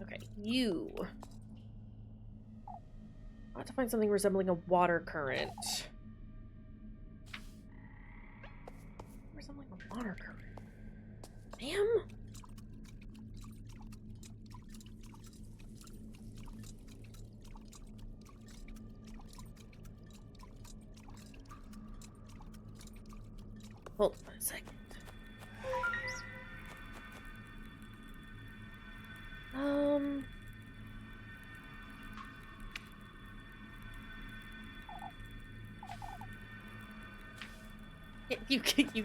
Okay, you. I have to find something resembling a water current. Resembling a water current. Ma'am? Hold on a second. You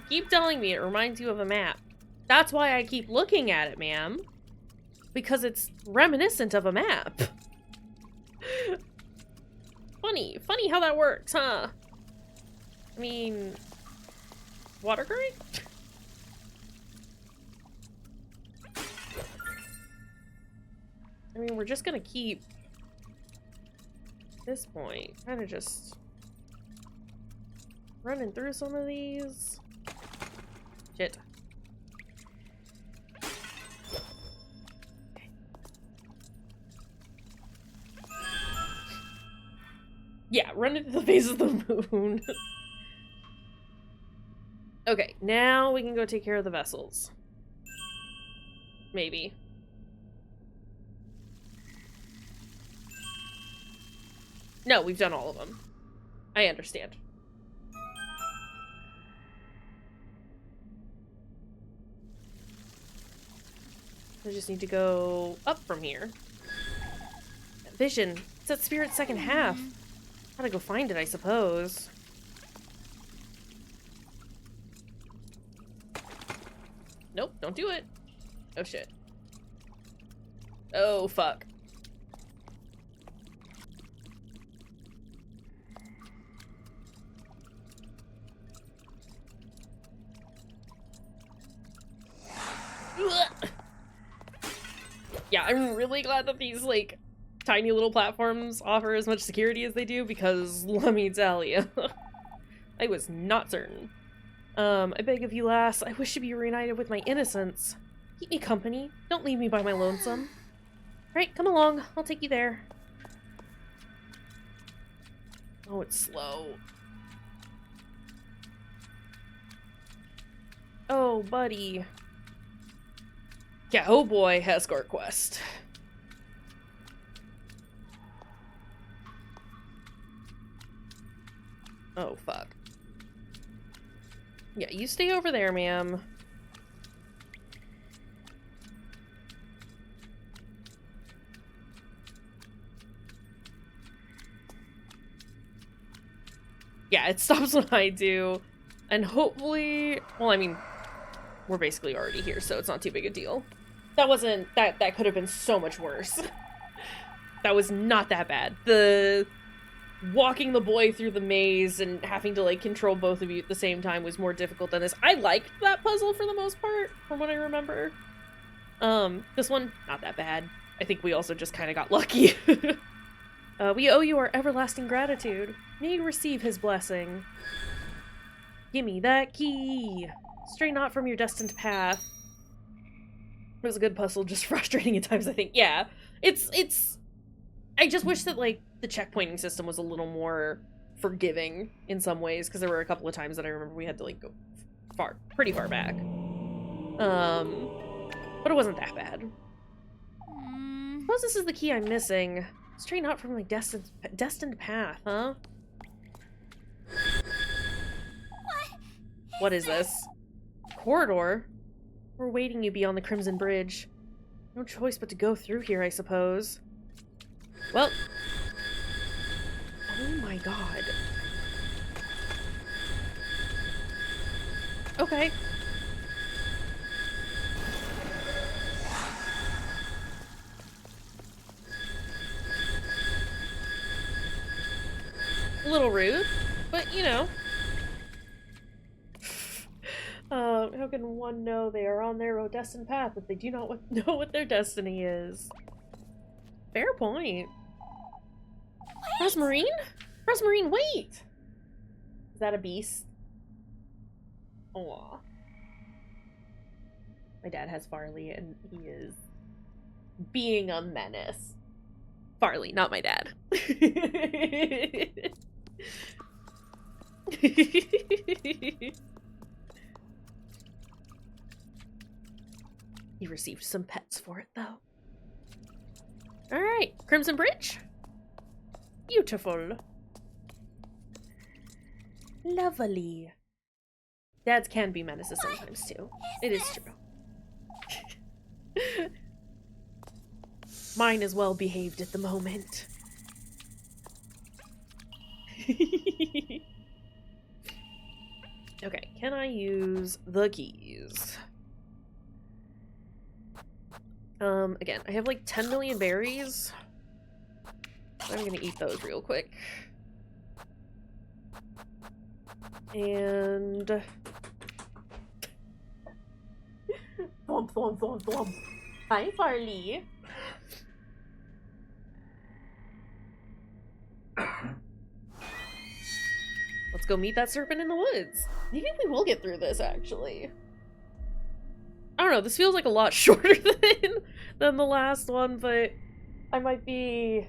keep telling me it reminds you of a map. That's why I keep looking at it, ma'am. Because it's reminiscent of a map. Funny how that works, huh? I mean, water current? I mean, we're just gonna keep at this point kind of just running through some of these. Shit. Okay. Yeah, run into the face of the moon. Okay, now we can go take care of the vessels. Maybe. No, we've done all of them. I understand. I just need to go up from here. That vision. It's that spirit's second half. Gotta go find it, I suppose. Nope, don't do it. Oh shit. Oh fuck. Yeah, I'm really glad that these, like, tiny little platforms offer as much security as they do, because let me tell you, I was not certain. I beg of you, lass, I wish to be reunited with my innocence. Keep me company. Don't leave me by my lonesome. Right, come along. I'll take you there. Oh, it's slow. Oh, buddy. Yeah, oh boy, escort quest. Oh, fuck. Yeah, you stay over there, ma'am. Yeah, it stops when I do. And hopefully... Well, I mean, we're basically already here, so it's not too big a deal. That wasn't... That could have been so much worse. That was not that bad. The... Walking the boy through the maze and having to, like, control both of you at the same time was more difficult than this. I liked that puzzle for the most part, from what I remember. This one, not that bad. I think we also just kind of got lucky. We owe you our everlasting gratitude. May you receive his blessing. Gimme that key. Stray not from your destined path. It was a good puzzle, just frustrating at times, I think. Yeah, it's... I just wish that, like, the checkpointing system was a little more forgiving in some ways, because there were a couple of times that I remember we had to, like, go pretty far back. But it wasn't that bad. Suppose this is the key I'm missing. Stray not from my destined path, huh? What is this? Corridor? We're waiting you beyond the Crimson Bridge. No choice but to go through here, I suppose. Well... Oh my god. Okay. A little rude, but you know. How can one know they are on their destined path if they do not know what their destiny is? Fair point. Rosmarine? Rosmarine, wait! Is that a beast? Aw. My dad has Farley, and he is being a menace. Farley, not my dad. He received some pets for it, though. Alright, Crimson Bridge? Beautiful. Lovely. Dads can be menaces sometimes, too. It is true. Mine is well behaved at the moment. Okay, can I use the keys? Again, I have like 10 million berries. I'm gonna eat those real quick. And... thwomp, thwomp, thwomp, thwomp. Hi, Farley. Let's go meet that serpent in the woods. Maybe we will get through this, actually. I don't know, this feels like a lot shorter than the last one, but I might be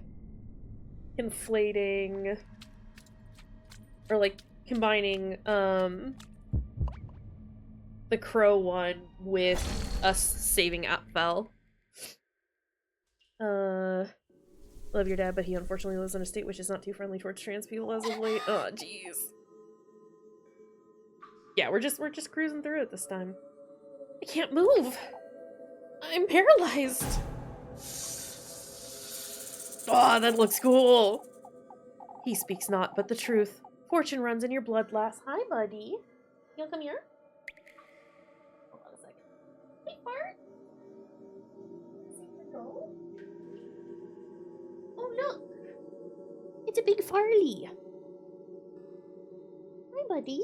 conflating or like combining the crow one with us saving Apfel. Love your dad, but he unfortunately lives in a state which is not too friendly towards trans people as of late. Oh, jeez. Yeah, we're just cruising through it this time. I can't move. I'm paralyzed. Oh, that looks cool. He speaks not but the truth. Fortune runs in your blood, lass. Hi, buddy. You wanna come here? Hold on a second. Hey, Bart. See where to go? Oh, look. It's a big Farley. Hi, buddy.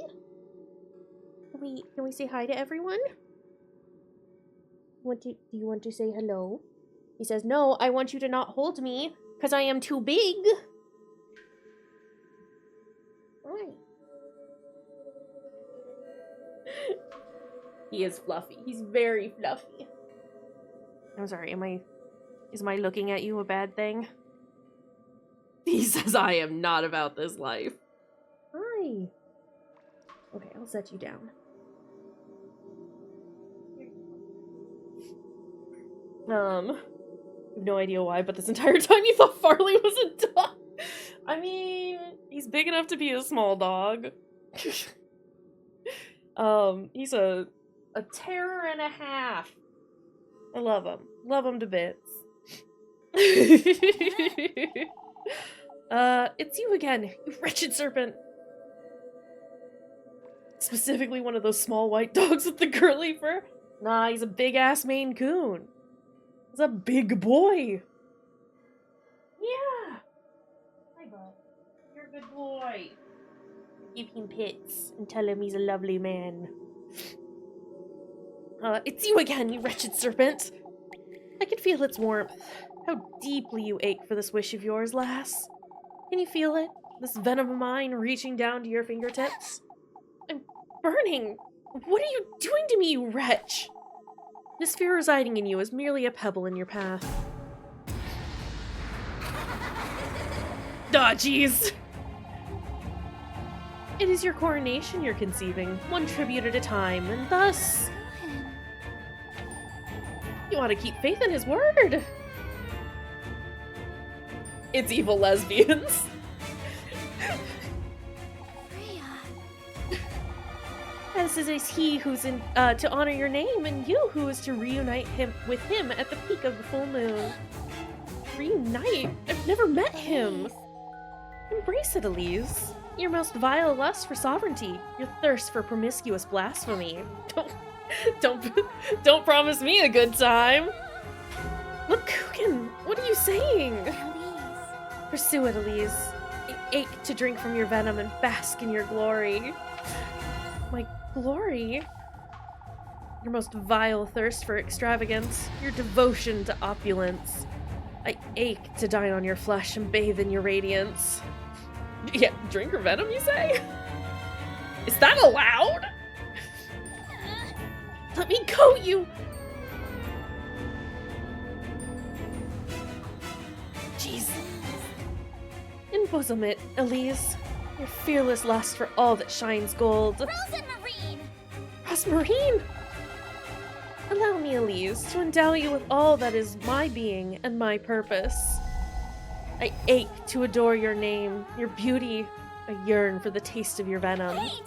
Can we say hi to everyone? Do you want to say hello? He says, no, I want you to not hold me, because I am too big. Right. He is fluffy. He's very fluffy. I'm sorry, is my looking at you a bad thing? He says, I am not about this life. Hi. Okay, I'll set you down. I have no idea why, but this entire time you thought Farley was a dog. I mean, he's big enough to be a small dog. He's a terror and a half. I love him. Love him to bits. It's you again, you wretched serpent. Specifically one of those small white dogs with the curly fur? Nah, he's a big-ass Maine Coon. He's a big boy. Yeah. Hi, bud. You're a good boy. Give him pits and tell him he's a lovely man. It's you again, you wretched serpent. I can feel its warmth. How deeply you ache for this wish of yours, lass. Can you feel it? This venom of mine reaching down to your fingertips? I'm burning. What are you doing to me, you wretch? This fear residing in you is merely a pebble in your path. Aw, jeez. It is your coronation you're conceiving, one tribute at a time, and thus... You ought to keep faith in his word. It's evil lesbians. As is he who's in to honor your name, and you who is to reunite him with him at the peak of the full moon. Reunite? I've never met him. Embrace it, Elise. Your most vile lust for sovereignty, your thirst for promiscuous blasphemy. Don't promise me a good time. Look, Coogan, what are you saying? Elise. Pursue it, Elise. ache to drink from your venom and bask in your glory. My glory? Your most vile thirst for extravagance, your devotion to opulence. I ache to dine on your flesh and bathe in your radiance. Yeah, drink your venom, you say? Is that allowed? Let me go, you... Jeez. Embosom it, Elise. Your fearless lust for all that shines gold. Rosemarine! Rosmarine! Allow me, Elise, to endow you with all that is my being and my purpose. I ache to adore your name, your beauty. I yearn for the taste of your venom. Wait!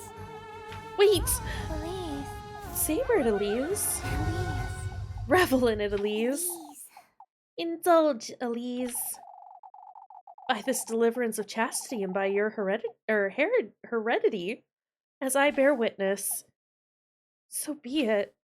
Wait! Elise. Savor it, Elise. Elise. Revel in it, Elise. Elise. Indulge, Elise. By this deliverance of chastity and by your heredity, as I bear witness, so be it.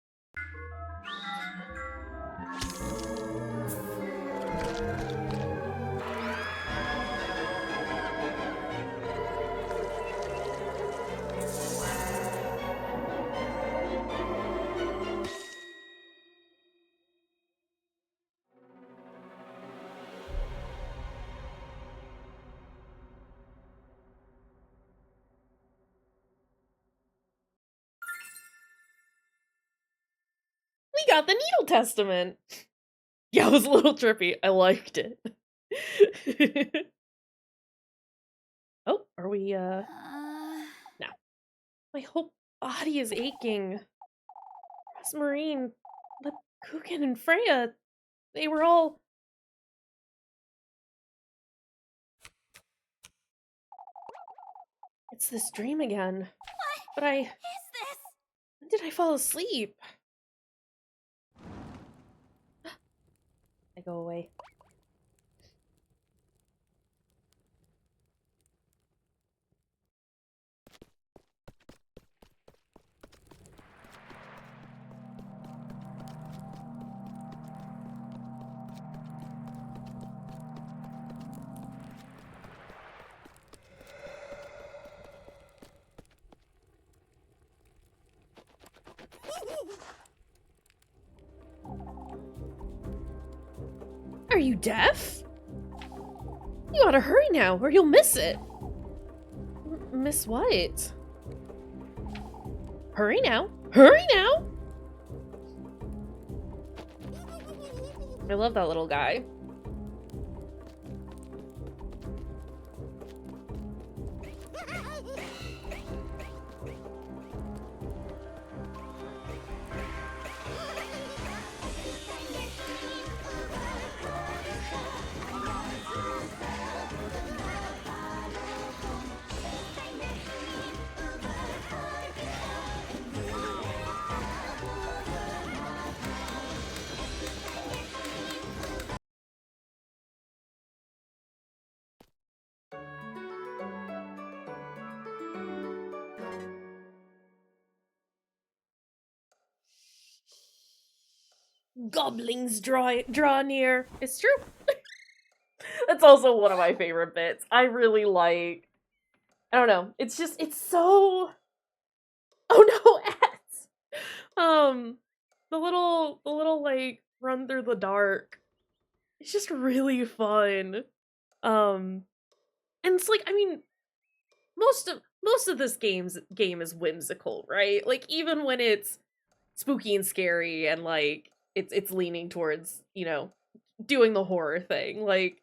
We got the Needle Testament! Yeah, it was a little trippy. I liked it. Oh, are we, No. My whole body is aching. Rosmarine, Kugan, and Freya, they were all... It's this dream again. What But is this? When did I fall asleep? I go away. Are you deaf? You ought to hurry now, or you'll miss it. Miss what? Hurry now. Hurry now! I love that little guy. Goblins draw near. It's true. That's also one of my favorite bits. I really like... I don't know. It's just, it's so... Oh no, ads! The little, like, run through the dark. It's just really fun. And it's like, I mean, most of this game is whimsical, right? Like, even when it's spooky and scary and, like, it's leaning towards, you know, doing the horror thing. Like,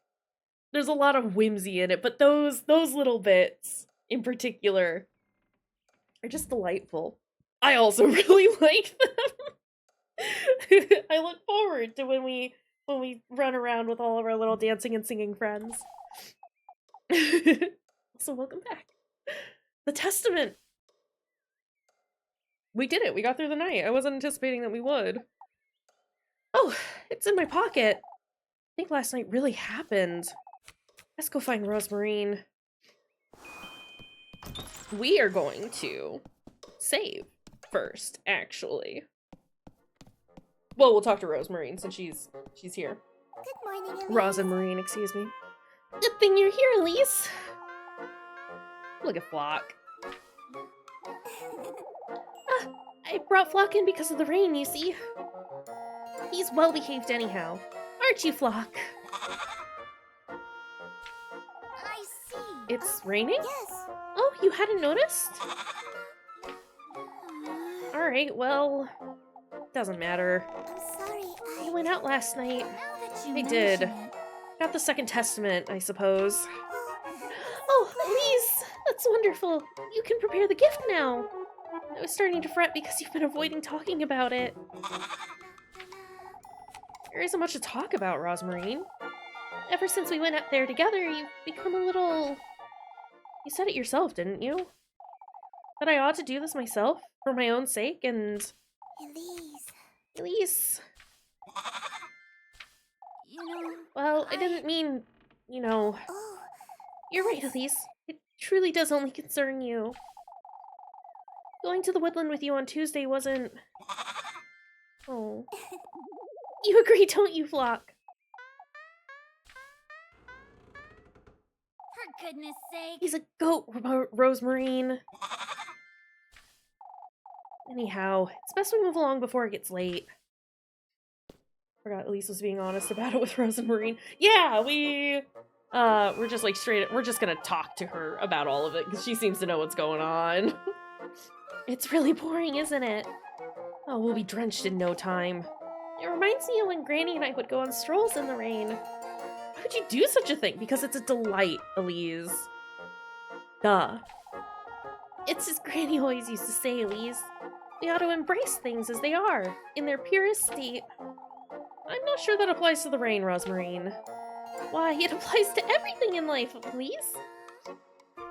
there's a lot of whimsy in it, but those little bits in particular are just delightful. I also really like them. I look forward to when we run around with all of our little dancing and singing friends. So welcome back. The Testament. We did it. We got through the night. I wasn't anticipating that we would. Oh, it's in my pocket. I think last night really happened. Let's go find Rosmarine. We are going to save first, actually. Well, we'll talk to Rosmarine since she's here. Good morning, Elise. Rosa Marine, excuse me. Good thing you're here, Elise. Look at Flock. I brought Flock in because of the rain, you see. He's well behaved anyhow. Aren't you, Flock? I see. It's raining? Yes. Oh, you hadn't noticed? Alright, well, doesn't matter. I'm sorry. You went out last night. Now that you I mention did. it. Got the Second Testament, I suppose. Oh, Elise! That's wonderful. You can prepare the gift now. I was starting to fret because you've been avoiding talking about it. There isn't much to talk about, Rosmarine. Ever since we went up there together, you've become a little... You said it yourself, didn't you? That I ought to do this myself, for my own sake, and... Elise. Elise... You know... Well, I didn't mean, you know... Oh. You're right, Elise. It truly does only concern you. Going to the woodland with you on Tuesday wasn't... Oh. You agree, don't you, Flock? For goodness sake. He's a goat, Rosemarine. Anyhow, it's best we move along before it gets late. Forgot Elise was being honest about it with Rosemarine. Yeah, we're just like we're just gonna talk to her about all of it, because she seems to know what's going on. It's really boring, isn't it? Oh, we'll be drenched in no time. It reminds me of when Granny and I would go on strolls in the rain. How could you do such a thing? Because it's a delight, Elise. Duh. It's as Granny always used to say, Elise. We ought to embrace things as they are, in their purest state. I'm not sure that applies to the rain, Rosmarine. Why, it applies to everything in life, Elise.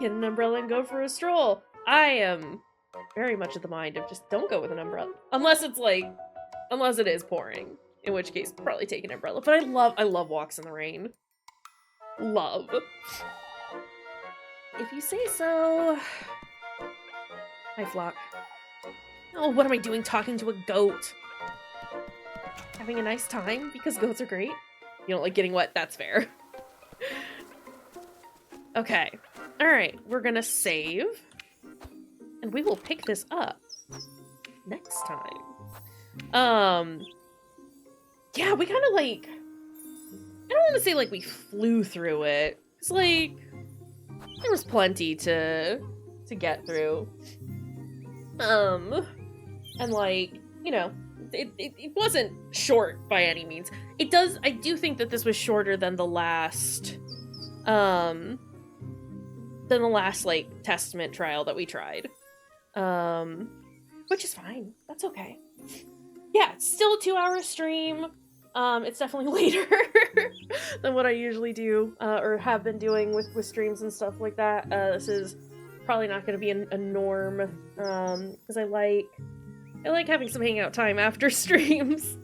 Get an umbrella and go for a stroll. I am very much of the mind of just don't go with an umbrella. Unless it is pouring. In which case, probably take an umbrella. But I love walks in the rain. Love. If you say so. Hi, Flock. Oh, what am I doing talking to a goat? Having a nice time because goats are great. You don't like getting wet, that's fair. Okay. Alright, we're gonna save. And we will pick this up next time. Yeah, we kind of like... I don't want to say like we flew through it. It's like... There was plenty to get through. And like, you know, it wasn't short by any means. I do think that this was shorter than the last, like, Testament trial that we tried. Which is fine. That's okay. Yeah, it's still a 2-hour stream. It's definitely later than what I usually do, or have been doing with streams and stuff like that. This is probably not going to be a norm, because I like having some hangout time after streams,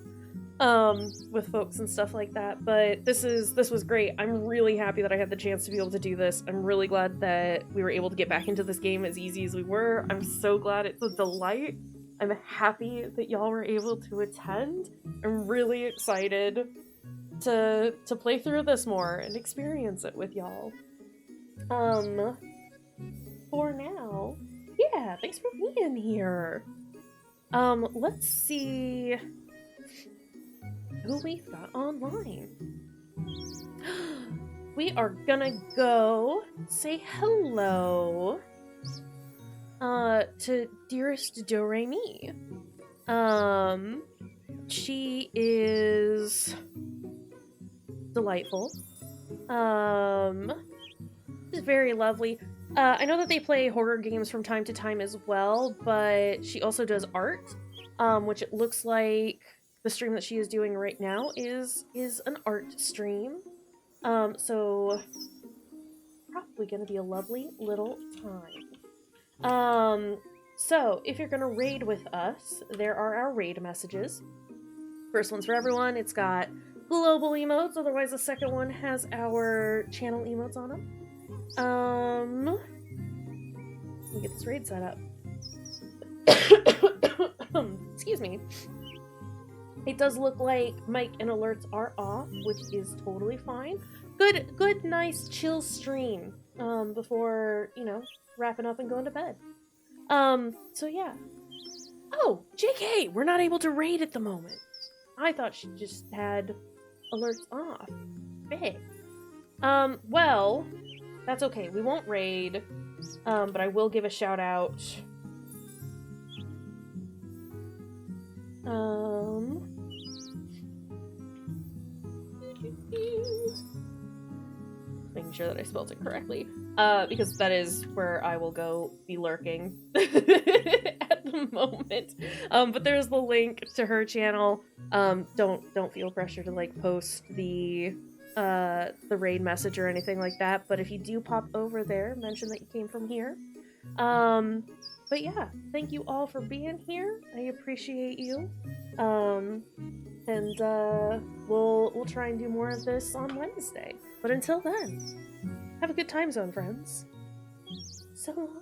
with folks and stuff like that. But this was great. I'm really happy that I had the chance to be able to do this. I'm really glad that we were able to get back into this game as easy as we were. I'm so glad it's a delight. I'm happy that y'all were able to attend. I'm really excited to play through this more and experience it with y'all. For now, yeah, thanks for being here. Let's see who we've got online. We are gonna go say hello to Dearest Do-Re-Mi. She is delightful. She's very lovely. I know that they play horror games from time to time as well, but she also does art, which it looks like the stream that she is doing right now is an art stream. So probably gonna be a lovely little time. So if you're gonna raid with us, there are our raid messages. First one's for everyone. It's got global emotes, otherwise the second one has our channel emotes on them. Let me get this raid set up. Excuse me. It does look like mic and alerts are off, which is totally fine. Good, nice, chill stream. Before, you know, wrapping up and going to bed. So yeah. Oh, JK, we're not able to raid at the moment. I thought she just had alerts off. Big. Well, that's okay. We won't raid. But I will give a shout out. Making sure that I spelled it correctly. Because that is where I will go be lurking at the moment. But there's the link to her channel. Don't feel pressure to like post the raid message or anything like that. But if you do pop over there, mention that you came from here. But yeah, thank you all for being here. I appreciate you. And we'll try and do more of this on Wednesday. But until then, have a good time zone, friends. So long.